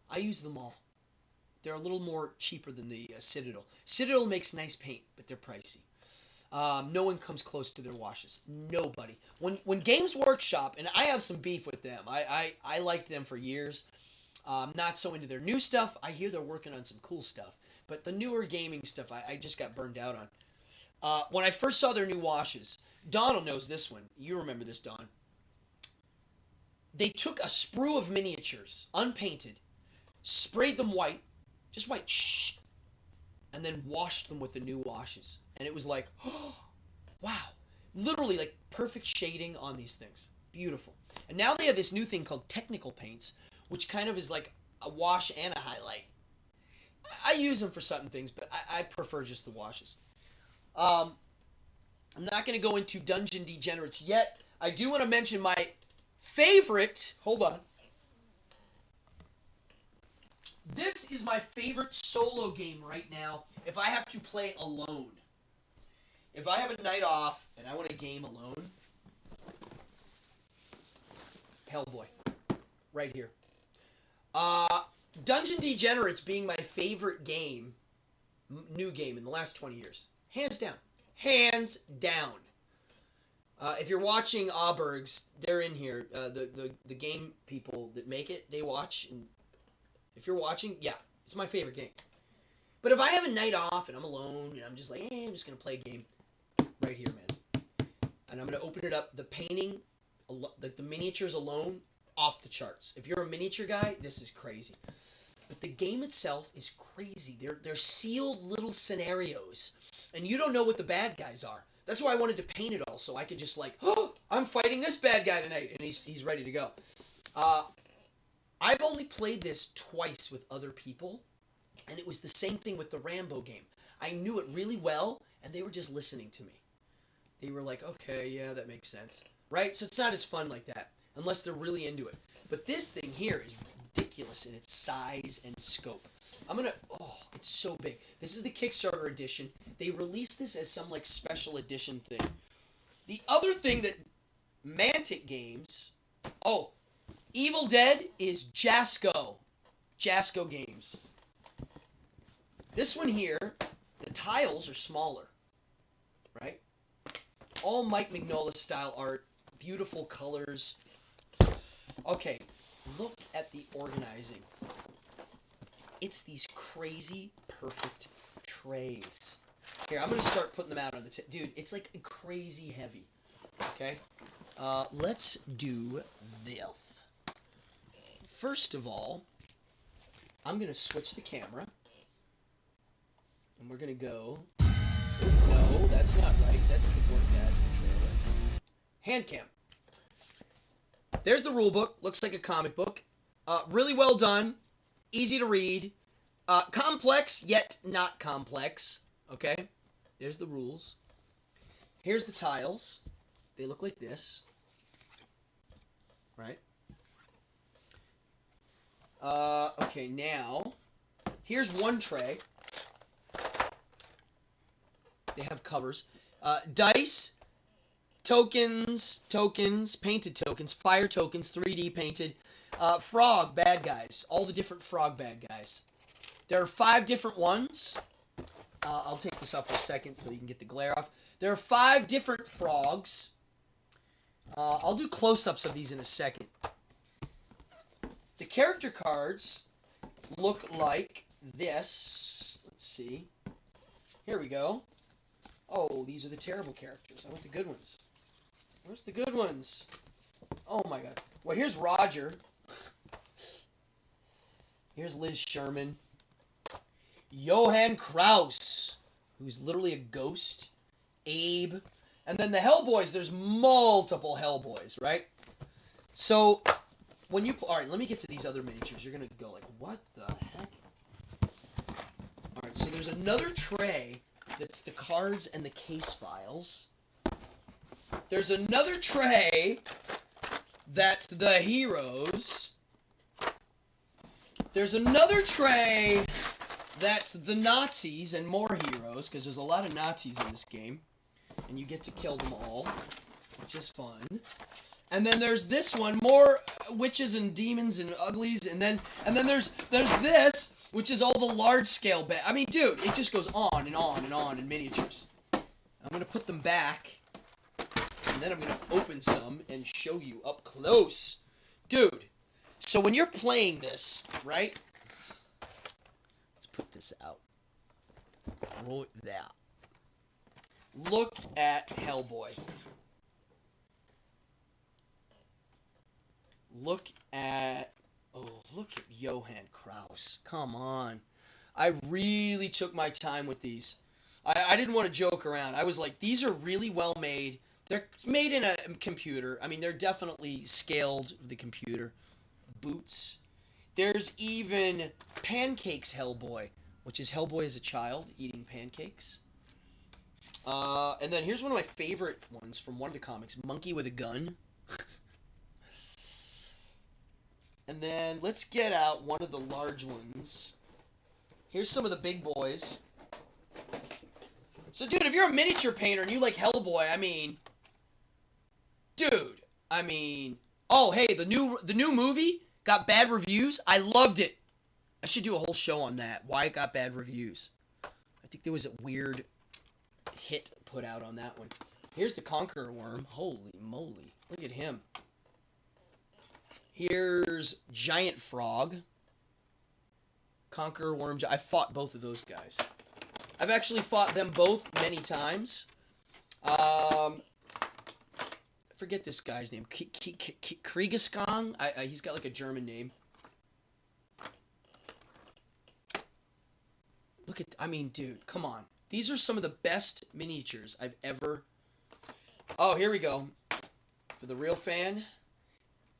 I use them all. They're a little more cheaper than the Citadel. Citadel makes nice paint, but they're pricey. No one comes close to their washes. Nobody. When Games Workshop, and I have some beef with them. I liked them for years. Not so into their new stuff. I hear they're working on some cool stuff. But the newer gaming stuff, I just got burned out on. When I first saw their new washes, Donald knows this one. You remember this, Don. They took a sprue of miniatures, unpainted, sprayed them white, just white, and then washed them with the new washes. And it was like, oh, wow. Literally like perfect shading on these things. Beautiful. And now they have this new thing called technical paints, which kind of is like a wash and a highlight. I use them for certain things, but I prefer just the washes. I'm not going to go into Dungeon Degenerates yet. I do want to mention my favorite. Hold on. This is my favorite solo game right now if I have to play alone. If I have a night off and I want to game alone, Hellboy. Right here. Dungeon Degenerates being my favorite game, new game in the last 20 years. Hands down. Hands down. If you're watching Aubergs, they're in here. The game people that make it, they watch. And if you're watching, yeah, it's my favorite game. But if I have a night off and I'm alone and I'm just like, I'm just going to play a game right here, man. And I'm going to open it up. The painting, the miniatures alone, off the charts. If you're a miniature guy, this is crazy. But the game itself is crazy. They're sealed little scenarios. And you don't know what the bad guys are. That's why I wanted to paint it all, so I could just like, oh, I'm fighting this bad guy tonight, and he's ready to go. I've only played this twice with other people, and it was the same thing with the Rambo game. I knew it really well, and they were just listening to me. They were like, okay, yeah, that makes sense. Right? So it's not as fun like that, unless they're really into it. But this thing here is ridiculous in its size and scope. It's so big. This is the Kickstarter edition. They released this as some, like, special edition thing. The other thing that Mantic Games... Oh, Evil Dead is Jasco. Jasco Games. This one here, the tiles are smaller. Right? All Mike Mignola style art. Beautiful colors. Okay, look at the organizing. It's these crazy, perfect trays. Here, I'm going to start putting them out on the table. Dude, it's like crazy heavy. Okay? Let's do this. First of all, I'm going to switch the camera. And we're going to go... No, that's not right. That's the Boardgasm trailer. Hand cam. There's the rule book. Looks like a comic book. Really well done. Easy to read. Complex, yet not complex. Okay? There's the rules. Here's the tiles. They look like this. Right? Okay, now, here's one tray. They have covers. Dice, tokens, painted tokens, fire tokens, 3D painted. Frog bad guys. All the different frog bad guys. There are 5 different ones. I'll take this off for a second so you can get the glare off. There are 5 different frogs. I'll do close-ups of these in a second. The character cards look like this. Let's see. Here we go. Oh, these are the terrible characters. I want the good ones. Where's the good ones? Oh my god. Well, here's Roger. Here's Liz Sherman. Johann Kraus, who's literally a ghost. Abe. And then the Hellboys, there's multiple Hellboys, right? So, when you... Alright, let me get to these other miniatures. You're going to go like, what the heck? Alright, so there's another tray that's the cards and the case files. There's another tray that's the heroes. There's another tray that's the Nazis and more heroes, because there's a lot of Nazis in this game. And you get to kill them all, which is fun. And then there's this one, more witches and demons and uglies, and then there's this, which is all the large-scale I mean, dude, it just goes on and on and on in miniatures. I'm going to put them back, and then I'm going to open some and show you up close. Dude, so when you're playing this, right? Let's put this out. Right there. Look at Hellboy. Look at Johann Kraus. Come on. I really took my time with these. I didn't want to joke around. I was like, these are really well made. They're made in a computer. I mean, they're definitely scaled for the computer. Boots. There's even Pancakes Hellboy, which is Hellboy as a child eating pancakes. And then here's one of my favorite ones from one of the comics, Monkey with a Gun. And then let's get out one of the large ones. Here's some of the big boys. So, dude, if you're a miniature painter and you like Hellboy, I mean... Dude, I mean... Oh, hey, the new movie got bad reviews. I loved it. I should do a whole show on that. Why it got bad reviews. I think there was a weird hit put out on that one. Here's the Conqueror Worm. Holy moly. Look at him. Here's Giant Frog. Conqueror Worm. I fought both of those guys. I've actually fought them both many times. I forget this guy's name. Kriegesgang? He's got like a German name. Look at... I mean, dude, come on. These are some of the best miniatures I've ever... Oh, here we go. For the real fan,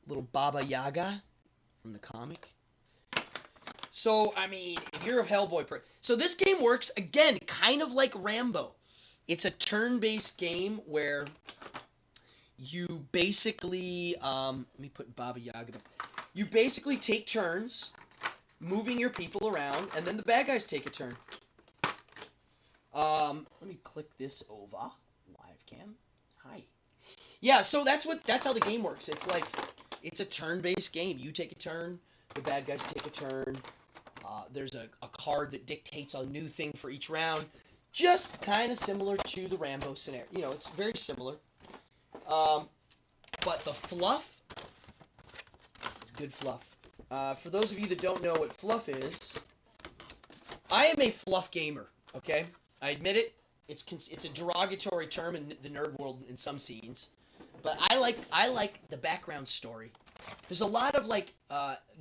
little Baba Yaga from the comic. So, I mean, if you're a Hellboy... So this game works, again, kind of like Rambo. It's a turn-based game where you basically... let me put Baba Yaga back. You basically take turns moving your people around, and then the bad guys take a turn. Let me click this over. Live cam. Hi. Yeah, so that's how the game works. It's like, it's a turn-based game. You take a turn, the bad guys take a turn. There's a card that dictates a new thing for each round. Just kind of similar to the Rambo scenario. You know, it's very similar. But the fluff is good fluff. For those of you that don't know what fluff is, I am a fluff gamer, okay? I admit it. It's a derogatory term in the nerd world in some scenes, but I like the background story. There's a lot of like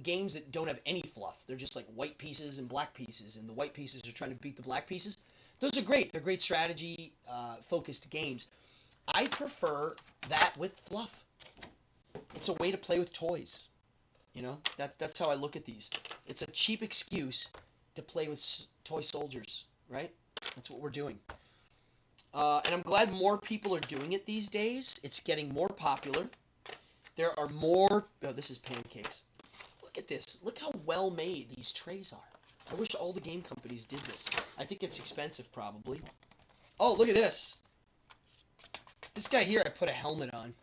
games that don't have any fluff. They're just like white pieces and black pieces, and the white pieces are trying to beat the black pieces. Those are great. They're great strategy focused games. I prefer that with fluff. It's a way to play with toys. You know, that's how I look at these. It's a cheap excuse to play with toy soldiers, right? That's what we're doing. And I'm glad more people are doing it these days. It's getting more popular. There are more... Oh, this is pancakes. Look at this. Look how well made these trays are. I wish all the game companies did this. I think it's expensive, probably. Oh, look at this. This guy here, I put a helmet on.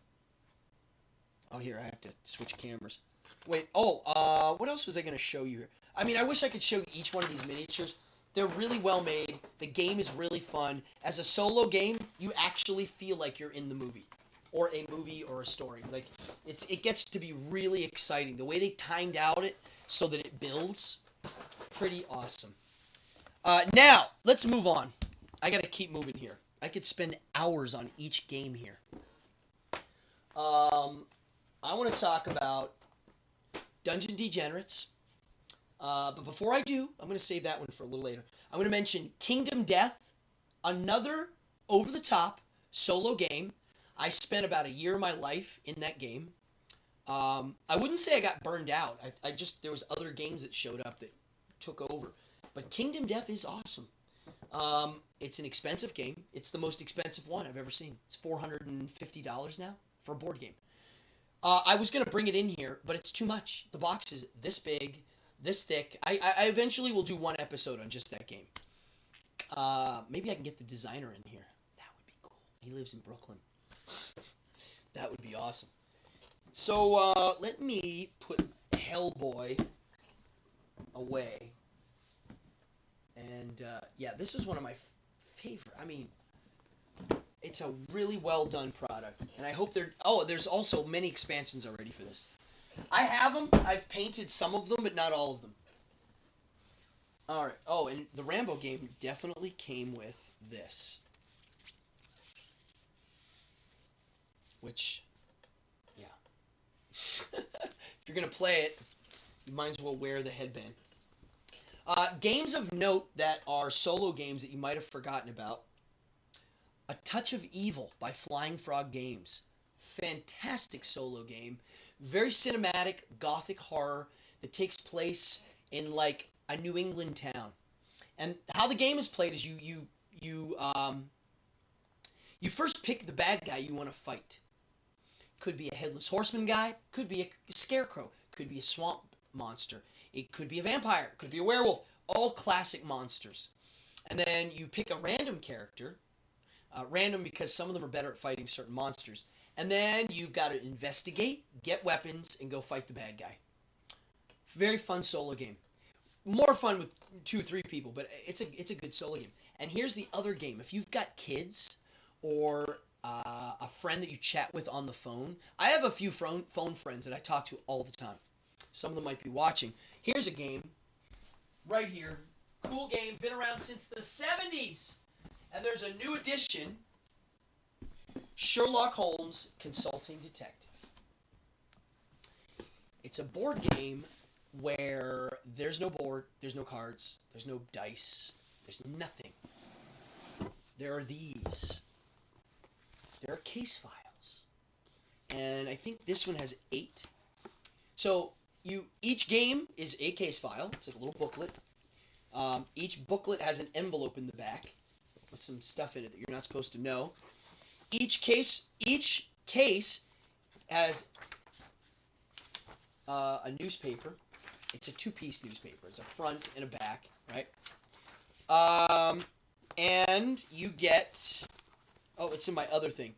Oh, here, I have to switch cameras. Wait, what else was I going to show you here? I mean, I wish I could show you each one of these miniatures. They're really well made. The game is really fun. As a solo game, you actually feel like you're in the movie. Or a movie or a story. Like, it gets to be really exciting. The way they timed out it so that it builds, pretty awesome. Now, let's move on. I got to keep moving here. I could spend hours on each game here. I want to talk about Dungeon Degenerates. But before I do, I'm going to save that one for a little later. I'm going to mention Kingdom Death, another over-the-top solo game. I spent about a year of my life in that game. I wouldn't say I got burned out. There was other games that showed up that took over. But Kingdom Death is awesome. It's an expensive game. It's the most expensive one I've ever seen. It's $450 now for a board game. I was going to bring it in here, but it's too much. The box is this big, this thick. I eventually will do one episode on just that game. Maybe I can get the designer in here. That would be cool. He lives in Brooklyn. That would be awesome. So, let me put Hellboy away. And, yeah, this was one of my favorite. I mean, it's a really well done product. And I hope there's also many expansions already for this. I have them. I've painted some of them, but not all of them. Alright. Oh, and the Rambo game definitely came with this. Which, yeah. If you're going to play it, you might as well wear the headband. Games of note that are solo games that you might have forgotten about. A Touch of Evil by Flying Frog Games. Fantastic solo game. Very cinematic, gothic horror that takes place in, like, a New England town. And how the game is played is you You first pick the bad guy you want to fight. Could be a headless horseman guy, could be a scarecrow, could be a swamp monster, it could be a vampire, could be a werewolf, all classic monsters. And then you pick a random character, random because some of them are better at fighting certain monsters. And then you've got to investigate, get weapons, and go fight the bad guy. Very fun solo game. More fun with 2 or 3 people, but it's a good solo game. And here's the other game. If you've got kids or a friend that you chat with on the phone, I have a few phone friends that I talk to all the time. Some of them might be watching. Here's a game right here. Cool game, been around since the 70s. And there's a new edition, Sherlock Holmes Consulting Detective. It's a board game where there's no board, there's no cards, there's no dice, there's nothing. There are these. There are case files. And I think this one has 8. So each game is a case file. It's a little booklet. Each booklet has an envelope in the back with some stuff in it that you're not supposed to know. Each case has a newspaper. It's a 2-piece newspaper. It's a front and a back, right? And you get... Oh, it's in my other thing.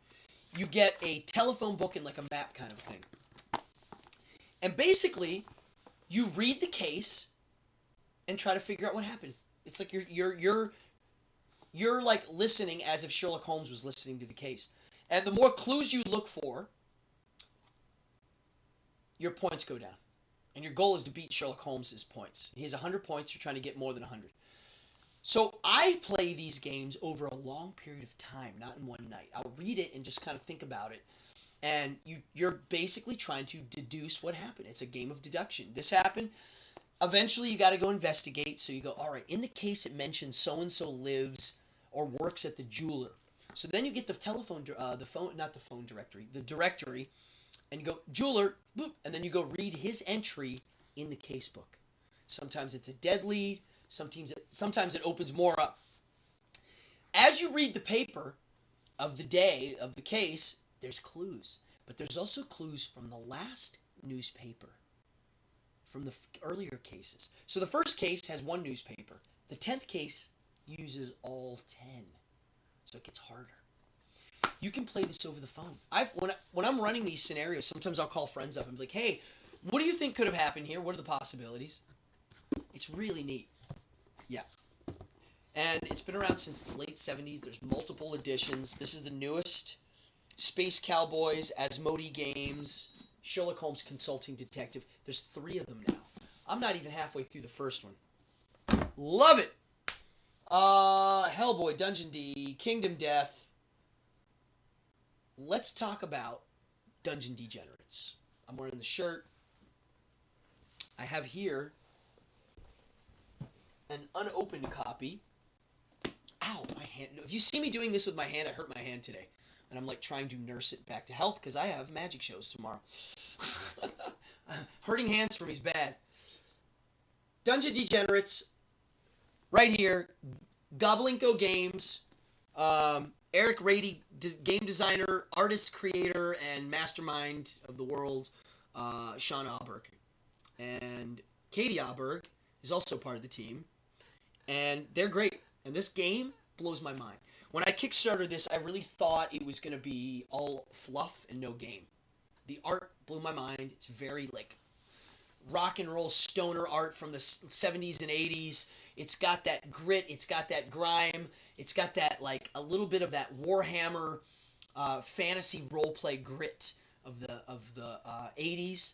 You get a telephone book and like a map kind of thing. And basically, you read the case and try to figure out what happened. It's like you're like listening as if Sherlock Holmes was listening to the case. And the more clues you look for, your points go down. And your goal is to beat Sherlock Holmes' points. He has 100 points. You're trying to get more than 100. So I play these games over a long period of time, not in one night. I'll read it and just kind of think about it. And you're basically trying to deduce what happened. It's a game of deduction. This happened. Eventually, you got to go investigate. So you go, all right, in the case it mentions so-and-so lives or works at the jeweler. So then you get the directory, and you go, jeweler, boop, and then you go read his entry in the case book. Sometimes it's a dead lead. Sometimes it opens more up. As you read the paper of the day of the case, there's clues. But there's also clues from the last newspaper, from the earlier cases. So the first case has 1 newspaper. The 10th case uses all 10. So it gets harder. You can play this over the phone. When I'm running these scenarios, sometimes I'll call friends up and be like, hey, what do you think could have happened here? What are the possibilities? It's really neat. Yeah. And it's been around since the late 70s. There's multiple editions. This is the newest. Space Cowboys, Asmodee Games, Sherlock Holmes Consulting Detective. There's 3 of them now. I'm not even halfway through the first one. Love it! Hellboy, Dungeon D, Kingdom Death. Let's talk about Dungeon Degenerates. I'm wearing the shirt. I have here an unopened copy. Ow, my hand. If you see me doing this with my hand, I hurt my hand today. And I'm like trying to nurse it back to health because I have magic shows tomorrow. Hurting hands for me is bad. Dungeon Degenerates, right here. Gobblinko Games. Eric Rady, game designer, artist, creator, and mastermind of the world. Sean Auberg. And Katie Auberg is also part of the team. And they're great. And this game blows my mind. When I Kickstarted this, I really thought it was going to be all fluff and no game. The art blew my mind. It's very like rock and roll stoner art from the 70s and 80s. It's got that grit. It's got that grime. It's got that like a little bit of that Warhammer fantasy roleplay grit of the 80s.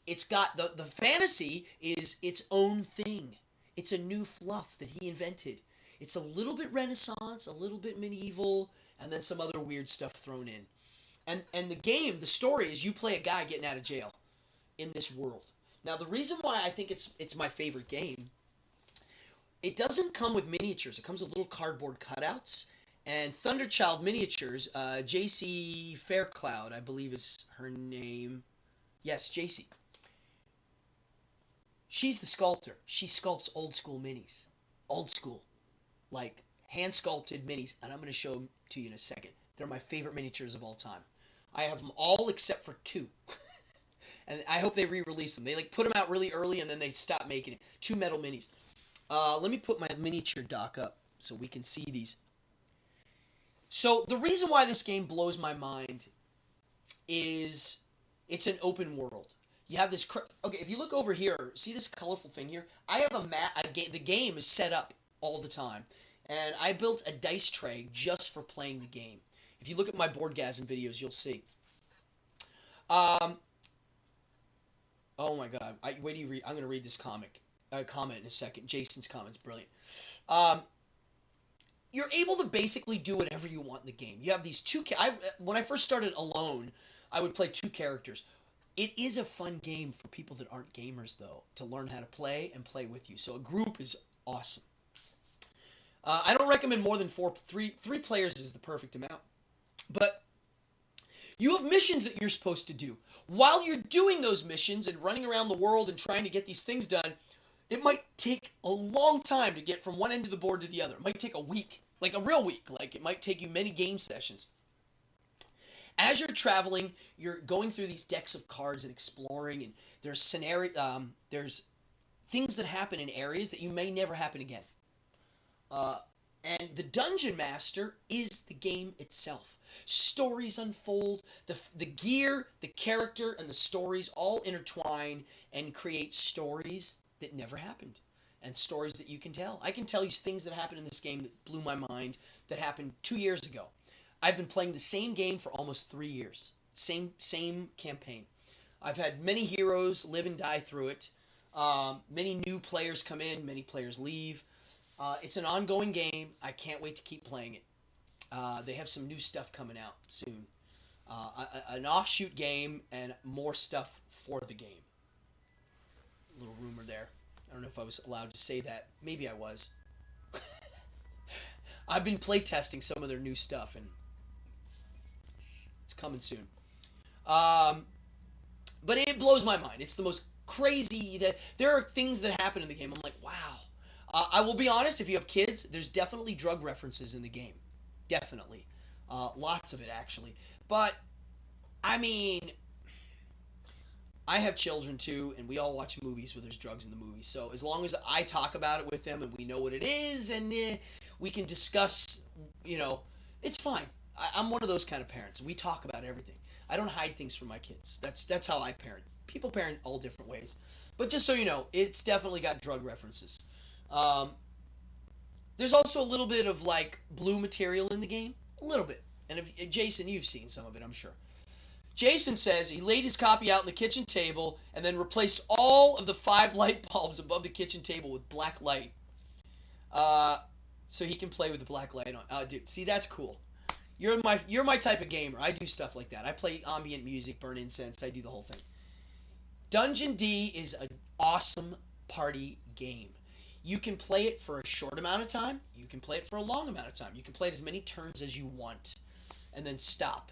It's got the fantasy is its own thing. It's a new fluff that he invented. It's a little bit Renaissance, a little bit medieval, and then some other weird stuff thrown in. And the game, the story is you play a guy getting out of jail in this world. Now, the reason why I think it's my favorite game, it doesn't come with miniatures. It comes with little cardboard cutouts. And Thunderchild Miniatures, JC Faircloud, I believe is her name. Yes, JC. She's the sculptor. She sculpts old school minis. Old school. Like hand-sculpted minis, and I'm going to show them to you in a second. They're my favorite miniatures of all time. I have them all except for 2. And I hope they re-release them. They like put them out really early and then they stop making it. 2 metal minis. Let me put my miniature dock up so we can see these. So the reason why this game blows my mind is it's an open world. You have this... Okay, if you look over here, see this colorful thing here? I have a map... The game is set up all the time. And I built a dice tray just for playing the game. If you look at my Boardgasm videos, you'll see. Oh my god. Wait till you read... I'm going to read this comment in a second. Jason's comment's brilliant. You're able to basically do whatever you want in the game. You have these 2... When I first started alone, I would play 2 characters. It is a fun game for people that aren't gamers, though, to learn how to play and play with you. So a group is awesome. I don't recommend more than 4. 3 players is the perfect amount. But you have missions that you're supposed to do. While you're doing those missions and running around the world and trying to get these things done, it might take a long time to get from one end of the board to the other. It might take a week, like a real week. Like it might take you many game sessions. As you're traveling, you're going through these decks of cards and exploring, and there's there's things that happen in areas that you may never happen again. And the Dungeon Master is the game itself. Stories unfold, the gear, the character, and the stories all intertwine and create stories that never happened, and stories that you can tell. I can tell you things that happened in this game that blew my mind, that happened 2 years ago. I've been playing the same game for almost 3 years. Same campaign. I've had many heroes live and die through it. Many new players come in, many players leave. It's an ongoing game. I can't wait to keep playing it. They have some new stuff coming out soon. An offshoot game and more stuff for the game. A little rumor there. I don't know if I was allowed to say that. Maybe I was. I've been playtesting some of their new stuff, and it's coming soon. But it blows my mind. It's the most crazy... that there are things that happen in the game. I'm like, wow. I will be honest, if you have kids, there's definitely drug references in the game. Definitely. Lots of it, actually. But, I mean... I have children, too, and we all watch movies where there's drugs in the movies. So as long as I talk about it with them and we know what it is and we can discuss, it's fine. I'm one of those kind of parents. We talk about everything. I don't hide things from my kids. That's how I parent. People parent all different ways. But just so you know, it's definitely got drug references. There's also a little bit of, blue material in the game. A little bit. And if Jason, you've seen some of it, I'm sure. Jason says he laid his copy out on the kitchen table and then replaced all of the 5 light bulbs above the kitchen table with black light. So he can play with the black light on. Dude, see, that's cool. You're my type of gamer. I do stuff like that. I play ambient music, burn incense. I do the whole thing. Dungeon D is an awesome party game. You can play it for a short amount of time. You can play it for a long amount of time. You can play it as many turns as you want and then stop.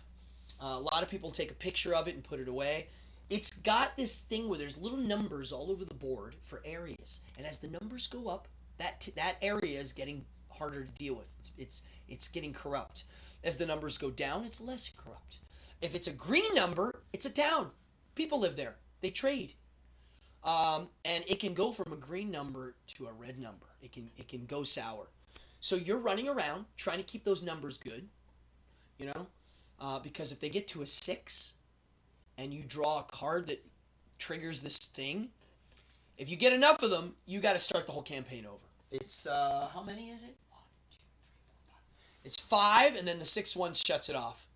A lot of people take a picture of it and put it away. It's got this thing where there's little numbers all over the board for areas. And as the numbers go up, that area is getting harder to deal with. It's getting corrupt. As the numbers go down, it's less corrupt. If it's a green number, it's a town. People live there. They trade. And it can go from a green number to a red number. It can go sour. So you're running around trying to keep those numbers good, because if they get to a 6 and you draw a card that triggers this thing, if you get enough of them, you got to start the whole campaign over. It's, how many is it? 1, 2, 3, 4, 5. It's 5, and then the 6th one shuts it off.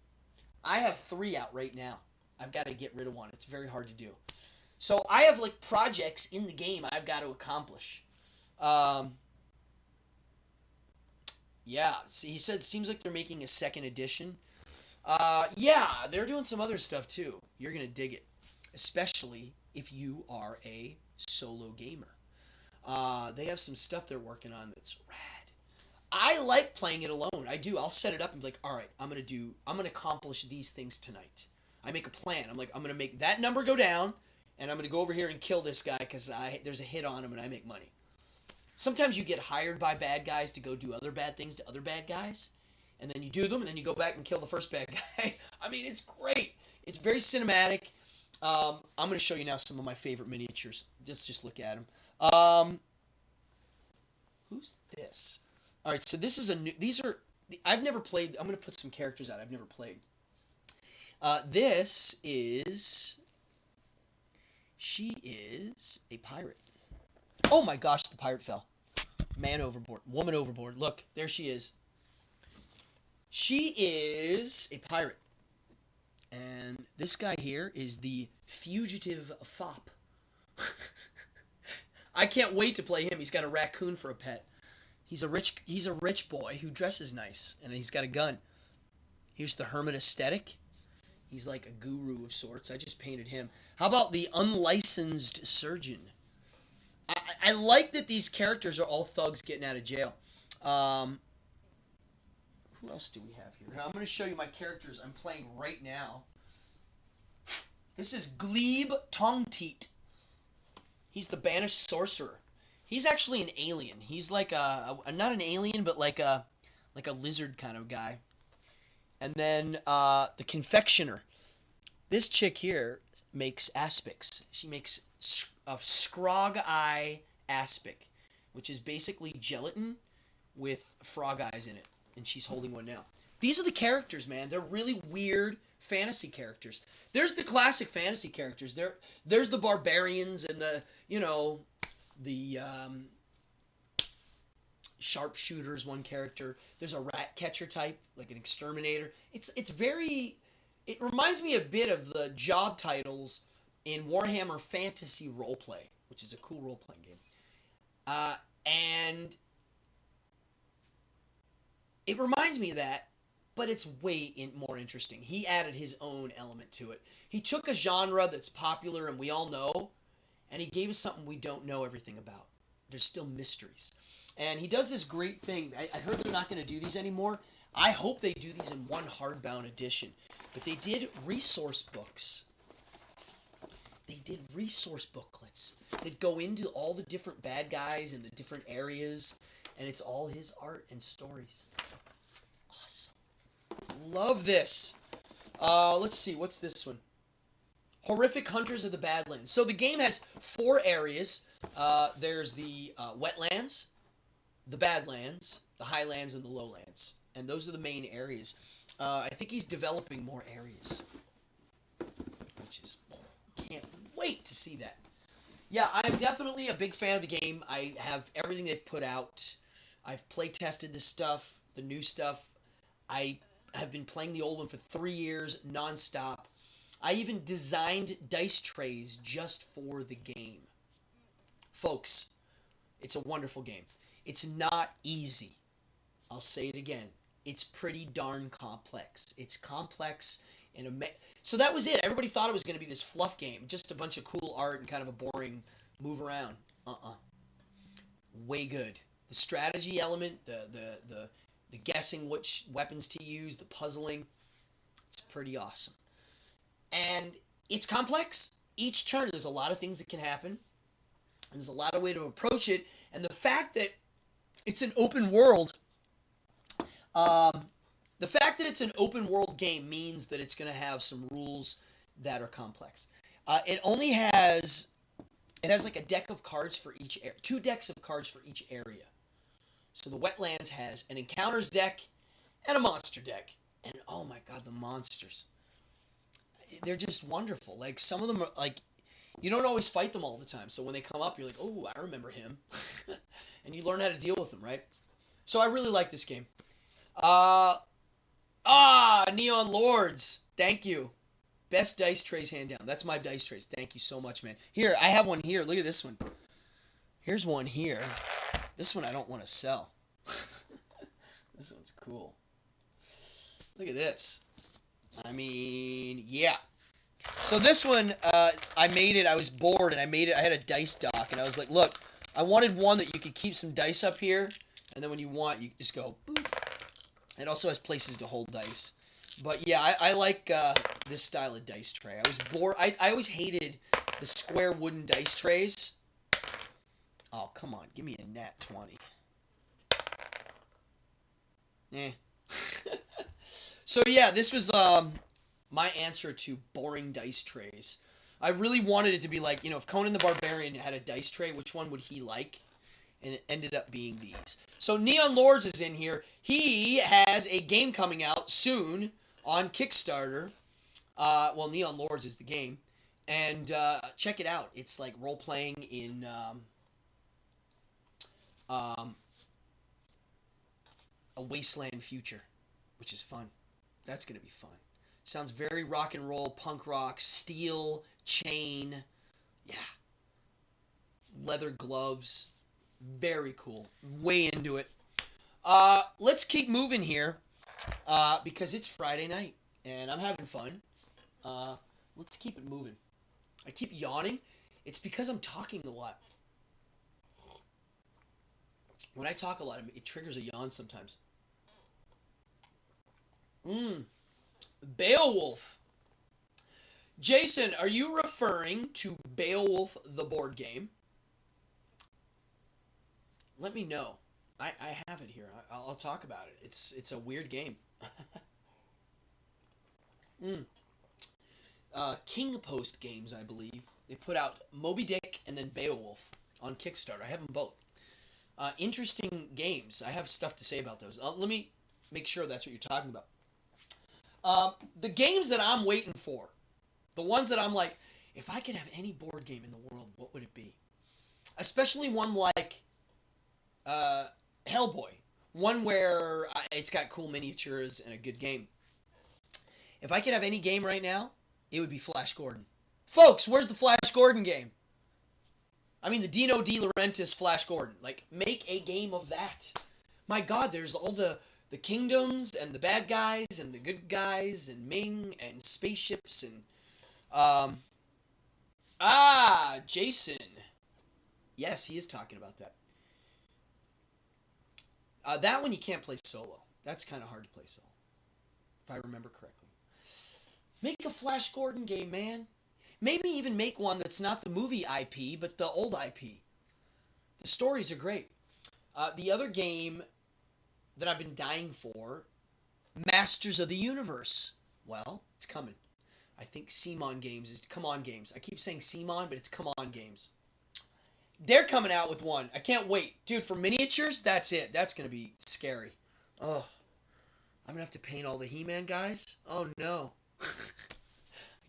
I have 3 out right now. I've got to get rid of 1. It's very hard to do. So I have, projects in the game I've got to accomplish. Yeah, see, he said it seems like they're making a 2nd edition. Yeah, they're doing some other stuff too. You're going to dig it, especially if you are a solo gamer. They have some stuff they're working on that's rad. I like playing it alone. I do. I'll set it up and be like, all right, I'm going to accomplish these things tonight. I make a plan. I'm like, I'm going to make that number go down, and I'm going to go over here and kill this guy because there's a hit on him and I make money. sometimes you get hired by bad guys to go do other bad things to other bad guys, and then you do them, and then you go back and kill the first bad guy. I mean, it's great. It's very cinematic. I'm going to show you now some of my favorite miniatures. Just look at them. Who's this? All right, so this is a new. These are. I've never played. I'm going to put some characters out I've never played. This is. She is a pirate. Oh my gosh, the pirate fell. Man overboard. Woman overboard. Look, there she is. She is a pirate. And this guy here is the fugitive fop. I can't wait to play him. He's got a raccoon for a pet. He's a rich boy who dresses nice, and he's got a gun. Here's the hermit aesthetic. He's like a guru of sorts. I just painted him. How about the unlicensed surgeon? I like that these characters are all thugs getting out of jail. Who else do we have here? I'm going to show you my characters I'm playing right now. This is Glebe Tongteet. He's the banished sorcerer. He's actually an alien. He's like not an alien, but like a lizard kind of guy. And then the confectioner. This chick here makes aspics. She makes a scrog eye aspic, which is basically gelatin with frog eyes in it. And she's holding one now. These are the characters, man. They're really weird fantasy characters. There's the classic fantasy characters. There's the barbarians and the, the sharpshooters, one character. There's a rat catcher type, like an exterminator. It's very... It reminds me a bit of the job titles in Warhammer Fantasy Roleplay, which is a cool role-playing game. And it reminds me of that, but it's way more interesting. He added his own element to it. He took a genre that's popular and we all know, and he gave us something we don't know everything about. There's still mysteries. And he does this great thing. I heard they're not going to do these anymore. I hope they do these in one hardbound edition. But they did resource books. They did resource booklets that go into all the different bad guys in the different areas. And it's all his art and stories. Awesome. Love this. Let's see. What's this one? Horrific Hunters of the Badlands. So the game has 4 areas. There's the wetlands, the badlands, the highlands, and the lowlands. And those are the main areas. I think he's developing more areas. Which is... can't wait to see that. Yeah, I'm definitely a big fan of the game. I have everything they've put out. I've play tested this stuff, the new stuff. I have been playing the old one for 3 years, nonstop. I even designed dice trays just for the game. Folks, it's a wonderful game. It's not easy. I'll say it again. It's pretty darn complex. It's complex in a... So that was it. Everybody thought it was going to be this fluff game. Just a bunch of cool art and kind of a boring move around. Way good. The strategy element, the guessing which weapons to use, the puzzling. It's pretty awesome. And it's complex. Each turn, there's a lot of things that can happen. There's a lot of way to approach it. And the fact that it's an open world... the fact that it's an open world game means that it's going to have some rules that are complex. It has like a deck of cards for each area, 2 decks of cards for each area. So the wetlands has an encounters deck and a monster deck. And oh my god, the monsters. They're just wonderful. Like some of them are like, you don't always fight them all the time. So when they come up, you're like, oh, I remember him. And you learn how to deal with them, right? So I really like this game. Neon Lords. Thank you. Best dice trays hand down. That's my dice trays. Thank you so much, man. Here, I have one here. Look at this one. Here's one here. This one I don't want to sell. This one's cool. Look at this. I mean, yeah. So this one, I made it. I was bored, and I made it. I had a dice dock, and I was like, look, I wanted one that you could keep some dice up here, and then when you want, you just go, boop. It also has places to hold dice. But yeah, I like this style of dice tray. I was bored. I always hated the square wooden dice trays. Oh, come on. Give me a nat 20. Eh. So, yeah, this was my answer to boring dice trays. I really wanted it to be like, if Conan the Barbarian had a dice tray, which one would he like? And it ended up being these. So Neon Lords is in here. He has a game coming out soon on Kickstarter. Neon Lords is the game. And check it out. It's like role-playing in a wasteland future, which is fun. That's going to be fun. Sounds very rock and roll, punk rock, steel, chain. Yeah. Leather gloves. Very cool. Way into it. Let's keep moving here because it's Friday night and I'm having fun. Let's keep it moving. I keep yawning. It's because I'm talking a lot. When I talk a lot, it triggers a yawn sometimes. Beowulf. Jason, are you referring to Beowulf the board game? Let me know. I have it here. I'll talk about it. It's a weird game. King Post Games, I believe. They put out Moby Dick and then Beowulf on Kickstarter. I have them both. Interesting games. I have stuff to say about those. Let me make sure that's what you're talking about. The games that I'm waiting for, the ones that I'm like, if I could have any board game in the world, what would it be? Especially one like Hellboy. One where it's got cool miniatures and a good game. If I could have any game right now, it would be Flash Gordon. Folks, where's the Flash Gordon game? I mean, the Dino De Laurentiis Flash Gordon. Like, make a game of that. My God, there's all the kingdoms and the bad guys and the good guys and Ming and spaceships and... Jason. Yes, he is talking about that. That one you can't play solo. That's kind of hard to play solo, if I remember correctly. Make a Flash Gordon game, man. Maybe even make one that's not the movie IP, but the old IP. The stories are great. The other game that I've been dying for, Masters of the Universe. Well, it's coming. I think CMON Games is Come On Games. I keep saying CMON, but it's Come On Games. They're coming out with one. I can't wait. Dude, for miniatures, that's it. That's going to be scary. Oh, I'm going to have to paint all the He-Man guys? Oh, no. I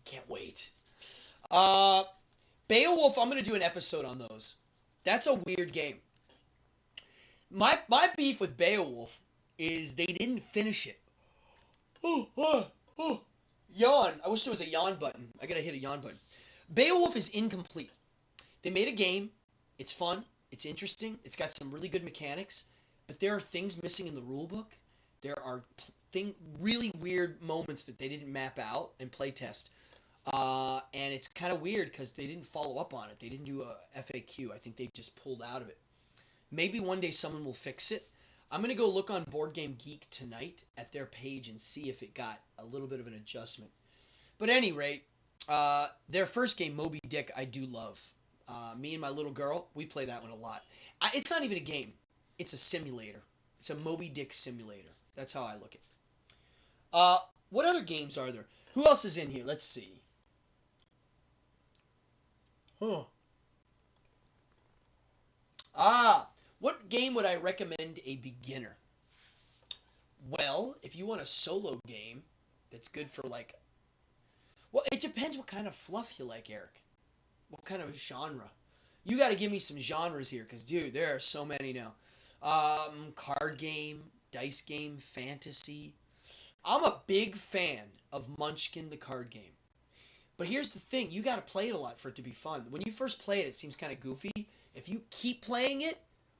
can't wait. Beowulf, I'm going to do an episode on those. That's a weird game. My beef with Beowulf is they didn't finish it. Yawn. I wish there was a yawn button. I got to hit a yawn button. Beowulf is incomplete. They made a game. It's fun. It's interesting. It's got some really good mechanics. But there are things missing in the rulebook. There are really weird moments that they didn't map out and play test. And it's kind of weird because they didn't follow up on it. They didn't do a FAQ. I think they just pulled out of it. Maybe one day someone will fix it. I'm going to go look on Board Game Geek tonight at their page and see if it got a little bit of an adjustment. But at any rate, their first game, Moby Dick, I do love. Me and my little girl, we play that one a lot. It's not even a game. It's a simulator. It's a Moby Dick simulator. That's how I look at it. What other games are there? Who else is in here? Let's see. What game would I recommend a beginner? Well, if you want a solo game that's good for like... Well, it depends what kind of fluff you like, Eric. What kind of genre? You got to give me some genres here, because, dude, there are so many now. Card game, dice game, fantasy. I'm a big fan of Munchkin the card game. But here's the thing. You got to play it a lot for it to be fun. When you first play it, it seems kind of goofy. If you keep playing it,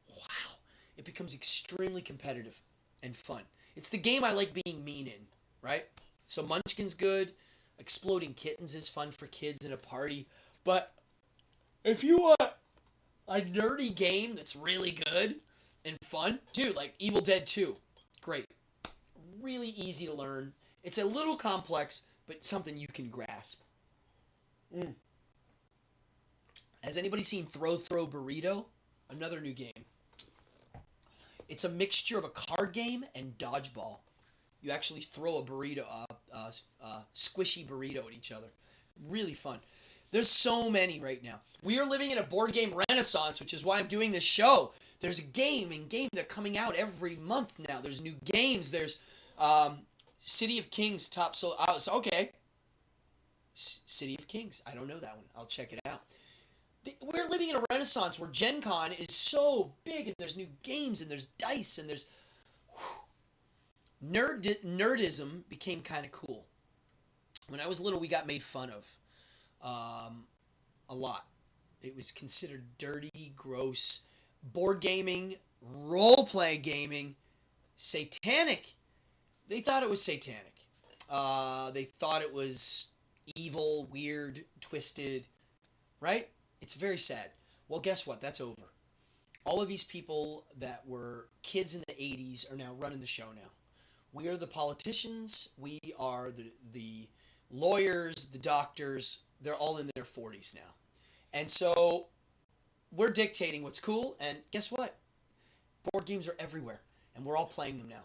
wow, it becomes extremely competitive and fun. It's the game I like being mean in, right? So Munchkin's good. Exploding Kittens is fun for kids in a party. But if you want a nerdy game that's really good and fun, dude, like Evil Dead 2, great. Really easy to learn. It's a little complex, but something you can grasp. Has anybody seen Throw Burrito? Another new game. It's a mixture of a card game and dodgeball. You actually throw a burrito, squishy burrito at each other. Really fun. There's so many right now. We are living in a board game renaissance, which is why I'm doing this show. There's a game and game that are coming out every month now. There's new games. There's City of Kings top so okay. City of Kings. I don't know that one. I'll check it out. We're living in a renaissance where Gen Con is so big and there's new games and there's dice and there's nerdism became kind of cool. When I was little, we got made fun of a lot. It was considered dirty, gross, board gaming, role-playing gaming, satanic. They thought it was satanic. They thought it was evil, weird, twisted, right? It's very sad. Well, guess what? That's over. All of these people that were kids in the 80s are now running the show now. We are the politicians. We are the lawyers, the doctors. They're all in their 40s now. And so we're dictating what's cool. And guess what? Board games are everywhere. And we're all playing them now.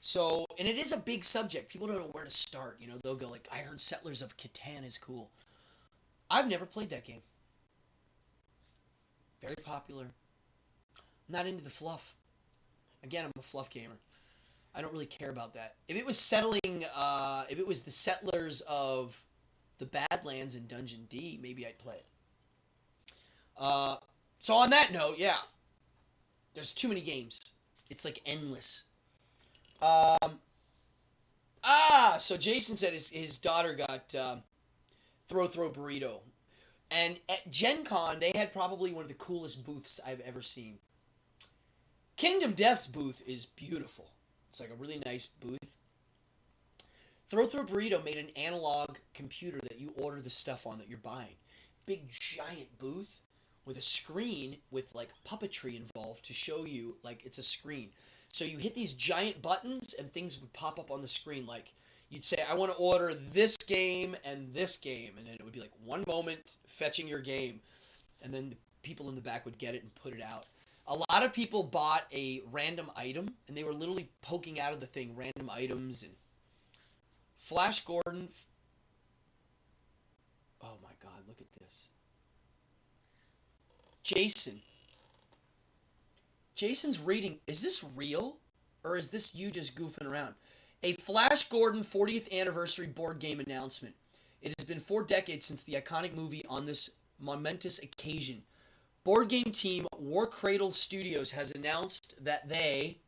So, and it is a big subject. People don't know where to start. You know, they'll go like, I heard Settlers of Catan is cool. I've never played that game. Very popular. I'm not into the fluff. Again, I'm a fluff gamer. I don't really care about that. If it was if it was the Settlers of the Badlands in Dungeon D, maybe I'd play it. So on that note, yeah. There's too many games. It's like endless. So Jason said his daughter got Throw Burrito. And at Gen Con, they had probably one of the coolest booths I've ever seen. Kingdom Death's booth is beautiful. It's like a really nice booth. Throw Burrito made an analog computer that you order the stuff on that you're buying. Big giant booth with a screen with like puppetry involved to show you like it's a screen. So you hit these giant buttons and things would pop up on the screen like you'd say, I want to order this game and this game. And then it would be like one moment fetching your game. And then the people in the back would get it and put it out. A lot of people bought a random item. And they were literally poking out of the thing random items. And Flash Gordon. Oh my God, look at this. Jason's reading. Is this real? Or is this you just goofing around? A Flash Gordon 40th anniversary board game announcement. It has been 4 decades since the iconic movie on this momentous occasion. Board game team War Cradle Studios has announced that they...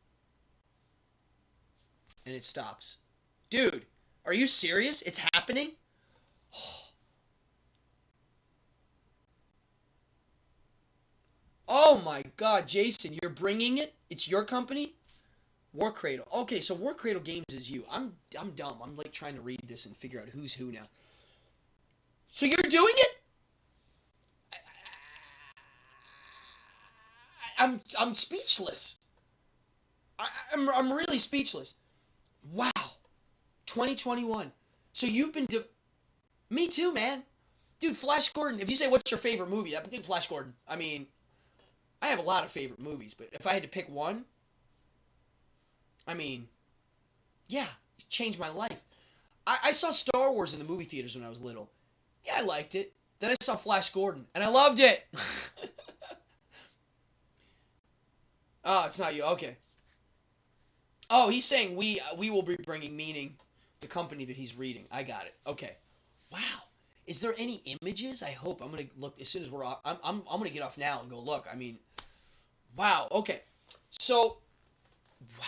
And it stops. Dude, are you serious? It's happening? Oh my God, Jason, you're bringing it? It's your company? War Cradle. Okay, so War Cradle Games is you. I'm dumb. I'm like trying to read this and figure out who's who now. So you're doing it? I'm speechless. I'm really speechless. Wow. 2021. So you've been Me too, man. Dude, Flash Gordon. If you say what's your favorite movie, I think Flash Gordon. I mean, I have a lot of favorite movies, but if I had to pick one, I mean, yeah, it changed my life. I saw Star Wars in the movie theaters when I was little. Yeah, I liked it. Then I saw Flash Gordon, and I loved it. Oh, it's not you. Okay. Oh, he's saying we will be bringing meaning the company that he's reading. I got it. Okay. Wow. Is there any images? I hope. I'm gonna look as soon as we're off. I'm gonna get off now and go look. I mean, wow. Okay. So, wow.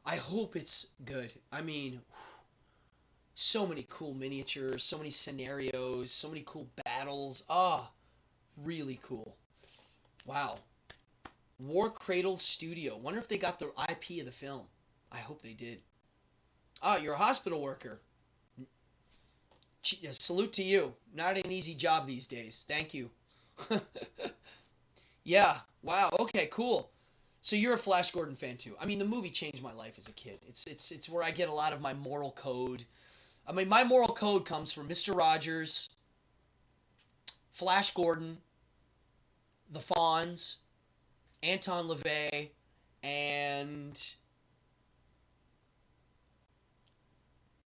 I hope it's good. I mean, so many cool miniatures, so many scenarios, so many cool battles. Ah, really cool. Wow. War Cradle Studio. Wonder if they got the IP of the film. I hope they did. Ah, you're a hospital worker. Salute to you. Not an easy job these days. Thank you. Yeah. Wow. Okay, cool. So you're a Flash Gordon fan too. I mean, the movie changed my life as a kid. It's where I get a lot of my moral code. I mean, my moral code comes from Mr. Rogers, Flash Gordon, the Fonz, Anton LaVey, and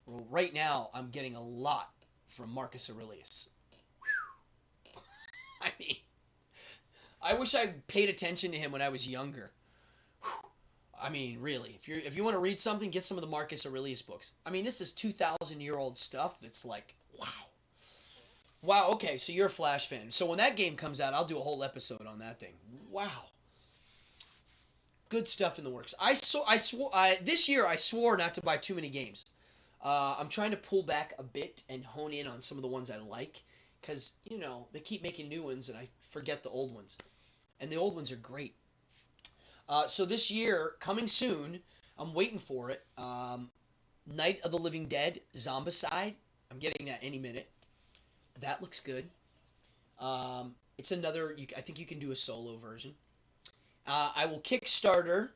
well, right now I'm getting a lot from Marcus Aurelius. I mean, I wish I paid attention to him when I was younger. I mean, really, if you want to read something, get some of the Marcus Aurelius books. I mean, this is 2,000-year-old stuff that's like, wow. Wow, okay, so you're a Flash fan. So when that game comes out, I'll do a whole episode on that thing. Wow. Good stuff in the works. This year I swore not to buy too many games. I'm trying to pull back a bit and hone in on some of the ones I like, because, you know, they keep making new ones and I forget the old ones. And the old ones are great. So this year, coming soon, I'm waiting for it. Night of the Living Dead, Zombicide. I'm getting that any minute. That looks good. It's another, I think you can do a solo version. I will Kickstarter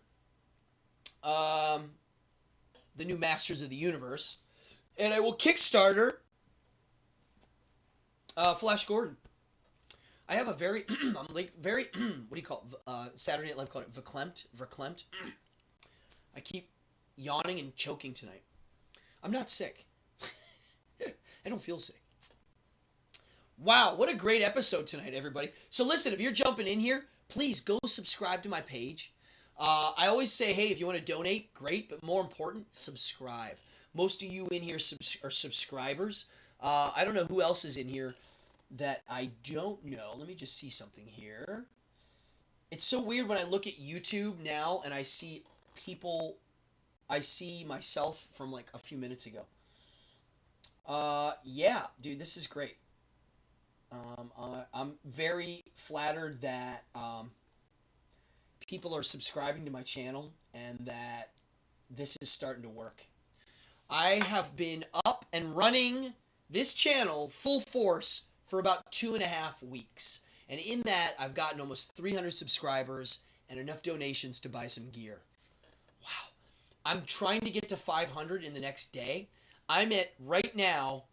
the new Masters of the Universe. And I will Kickstarter Flash Gordon. I have a very, I'm like very, what do you call it? Saturday Night Live called it verklempt. I keep yawning and choking tonight. I'm not sick. I don't feel sick. Wow, what a great episode tonight, everybody. So listen, if you're jumping in here, please go subscribe to my page. I always say, hey, if you want to donate, great, but more important, subscribe. Most of you in here are subscribers. I don't know who else is in here that I don't know. Let me just see something here. It's so weird when I look at YouTube now and I see people, I see myself from like a few minutes ago. Yeah, dude, this is great. I'm very flattered that people are subscribing to my channel and that this is starting to work. I have been up and running this channel full force for about 2.5 weeks. And in that, I've gotten almost 300 subscribers and enough donations to buy some gear. Wow. I'm trying to get to 500 in the next day. I'm at, right now,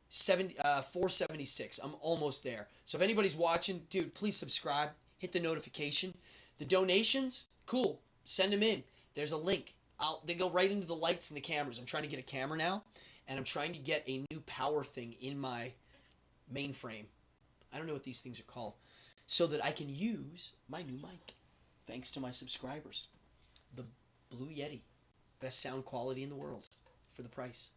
476. I'm almost there. So if anybody's watching, dude, please subscribe. Hit the notification. The donations, cool. Send them in. There's a link. They go right into the lights and the cameras. I'm trying to get a camera now, and I'm trying to get a new power thing in my mainframe. I don't know what these things are called. So that I can use my new mic. Thanks to my subscribers. The Blue Yeti. Best sound quality in the world. For the price.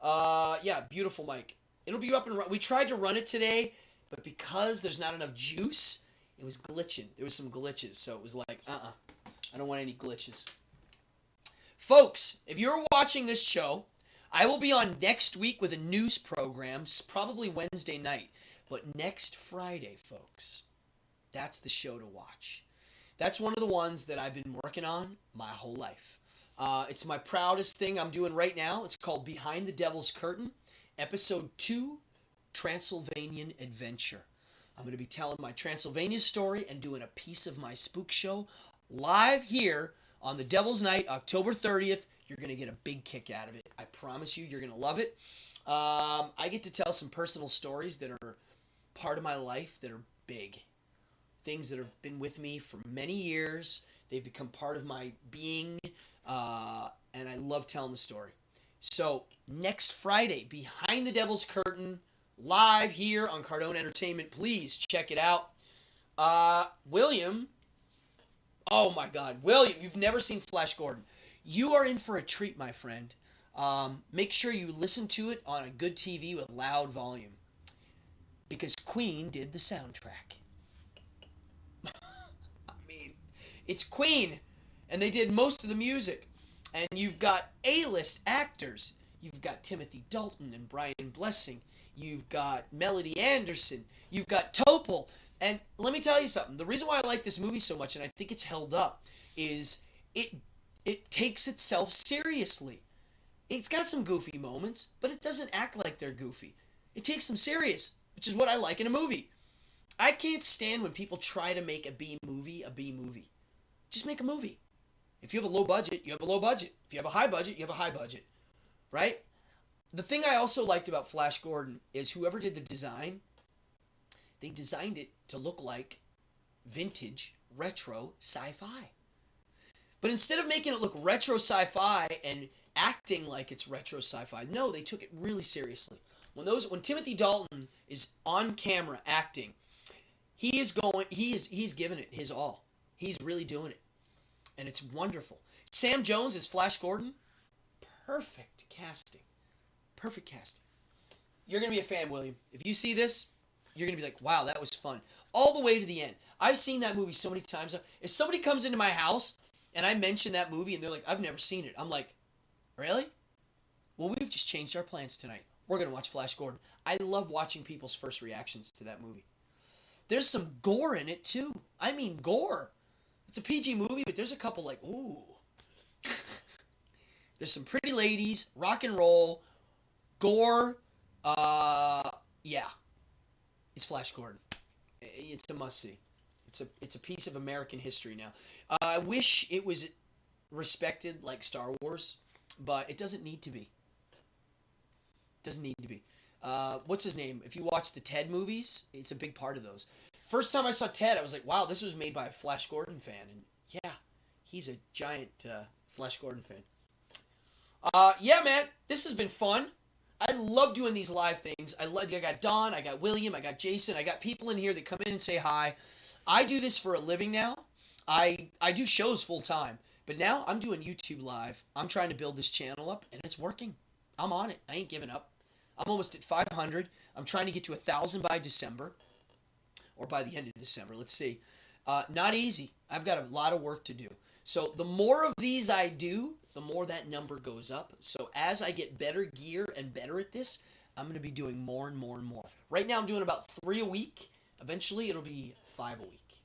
Yeah, beautiful mic. It'll be up and run. We tried to run it today, but because there's not enough juice, it was glitching. There was some glitches, so it was like, I don't want any glitches. Folks, if you're watching this show, I will be on next week with a news program, probably Wednesday night. But next Friday, folks, that's the show to watch. That's one of the ones that I've been working on my whole life. It's my proudest thing I'm doing right now. It's called Behind the Devil's Curtain, Episode 2, Transylvanian Adventure. I'm going to be telling my Transylvania story and doing a piece of my spook show live here on the Devil's Night, October 30th. You're going to get a big kick out of it. I promise you, you're going to love it. I get to tell some personal stories that are part of my life that are big. Things that have been with me for many years. They've become part of my being, and I love telling the story. So, next Friday, Behind the Devil's Curtain, live here on Cardone Entertainment. Please check it out. William, oh my God. William, you've never seen Flash Gordon. You are in for a treat, my friend. Make sure you listen to it on a good TV with loud volume. Because Queen did the soundtrack. I mean, it's Queen. And they did most of the music. And you've got A-list actors. You've got Timothy Dalton and Brian Blessing. You've got Melody Anderson. You've got Topol. And let me tell you something. The reason why I like this movie so much, and I think it's held up, is it takes itself seriously. It's got some goofy moments, but it doesn't act like they're goofy. It takes them serious, which is what I like in a movie. I can't stand when people try to make a B movie a B movie. Just make a movie. If you have a low budget, you have a low budget. If you have a high budget, you have a high budget. Right? The thing I also liked about Flash Gordon is whoever did the design, they designed it to look like vintage retro sci-fi. But instead of making it look retro sci-fi and acting like it's retro sci-fi, no, they took it really seriously. When Timothy Dalton is on camera acting, he's giving it his all. He's really doing it. And it's wonderful. Sam Jones as Flash Gordon, perfect casting. Perfect casting. You're going to be a fan, William. If you see this, you're going to be like, wow, that was fun. All the way to the end. I've seen that movie so many times. If somebody comes into my house and I mention that movie and they're like, I've never seen it, I'm like, really? Well, we've just changed our plans tonight. We're going to watch Flash Gordon. I love watching people's first reactions to that movie. There's some gore in it, too. I mean, gore. It's a PG movie, but there's a couple like, ooh. There's some pretty ladies, rock and roll, gore. Yeah. It's Flash Gordon. It's a must-see. It's a piece of American history now. I wish it was respected like Star Wars, but it doesn't need to be. Doesn't need to be. What's his name? If you watch the Ted movies, it's a big part of those. First time I saw Ted, I was like, wow, this was made by a Flash Gordon fan. And yeah, he's a giant Flash Gordon fan. Yeah, man, this has been fun. I love doing these live things. I got Don, I got William, I got Jason, I got people in here that come in and say hi. I do this for a living now. I do shows full time, but now I'm doing YouTube live. I'm trying to build this channel up, and it's working. I'm on it. I ain't giving up. I'm almost at 500. I'm trying to get to 1,000 by December, or by the end of December. Let's see. Not easy. I've got a lot of work to do. So the more of these I do, the more that number goes up. So as I get better gear and better at this, I'm going to be doing more and more and more. Right now I'm doing about 3 a week. Eventually it'll be 5 a week.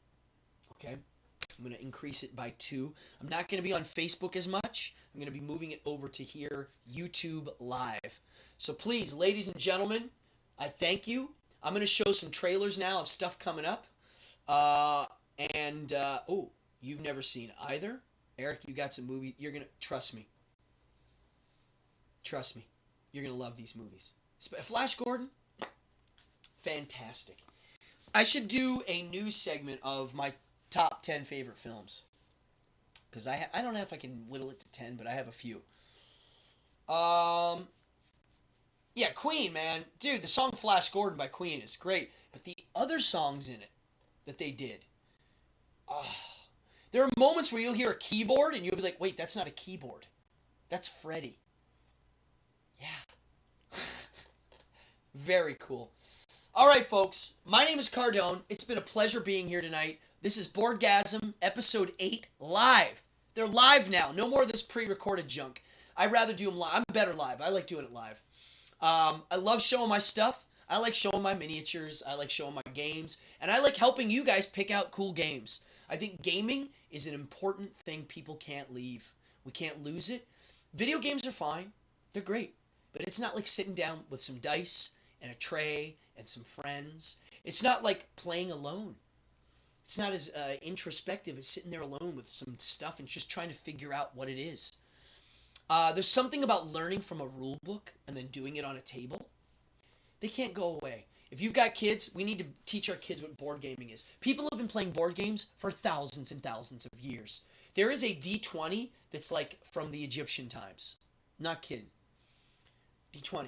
Okay? I'm going to increase it by 2. I'm not going to be on Facebook as much. I'm going to be moving it over to here, YouTube Live. So please, ladies and gentlemen, I thank you. I'm going to show some trailers now of stuff coming up. Oh, you've never seen either? Eric, you got some movie. You're going to, trust me. Trust me. You're going to love these movies. Flash Gordon, fantastic. I should do a news segment of my top 10 favorite films. Because I don't know if I can whittle it to 10, but I have a few. Yeah, Queen, man. Dude, the song Flash Gordon by Queen is great. But the other songs in it that they did. There are moments where you'll hear a keyboard and you'll be like, wait, that's not a keyboard. That's Freddie. Yeah. Very cool. All right, folks. My name is Cardone. It's been a pleasure being here tonight. This is Boardgasm, episode 8, live. They're live now. No more of this pre-recorded junk. I'd rather do them live. I'm better live. I like doing it live. I love showing my stuff. I like showing my miniatures. I like showing my games. And I like helping you guys pick out cool games. I think gaming is an important thing people can't leave. We can't lose it. Video games are fine. They're great. But it's not like sitting down with some dice and a tray and some friends. It's not like playing alone. It's not as introspective as sitting there alone with some stuff and just trying to figure out what it is. There's something about learning from a rule book and then doing it on a table. They can't go away. If you've got kids, we need to teach our kids what board gaming is. People have been playing board games for thousands and thousands of years. There is a D20 that's like from the Egyptian times. Not kidding. D20.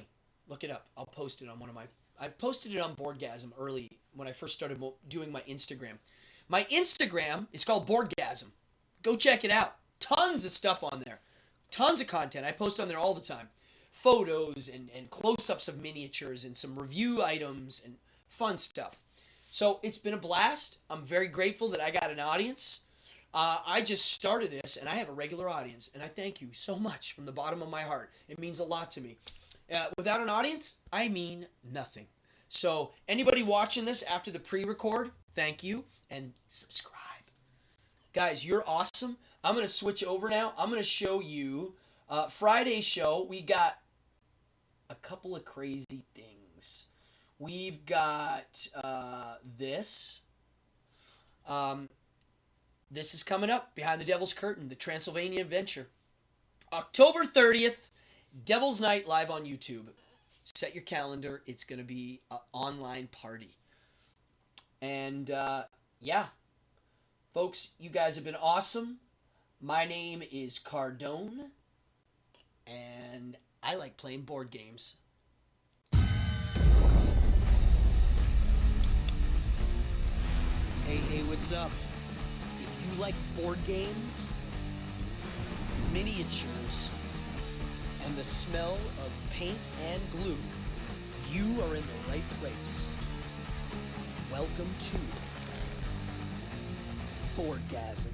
Look it up. I'll post it on I posted it on Boardgasm early when I first started doing my Instagram. My Instagram is called Boardgasm. Go check it out. Tons of stuff on there. Tons of content. I post on there all the time. Photos and close-ups of miniatures and some review items and fun stuff. So it's been a blast. I'm very grateful that I got an audience. I just started this and I have a regular audience. And I thank you so much from the bottom of my heart. It means a lot to me. Without an audience, I mean nothing. So anybody watching this after the pre-record, thank you. And subscribe. Guys, you're awesome. I'm going to switch over now. I'm going to show you Friday's show. We got a couple of crazy things. We've got this. This is coming up, Behind the Devil's Curtain, the Transylvania Adventure. October 30th, Devil's Night live on YouTube. Set your calendar. It's going to be an online party. And, yeah. Folks, you guys have been awesome. My name is Cardone, and I like playing board games. Hey, what's up? If you like board games, miniatures, and the smell of paint and glue, you are in the right place. Welcome to Boardgasm.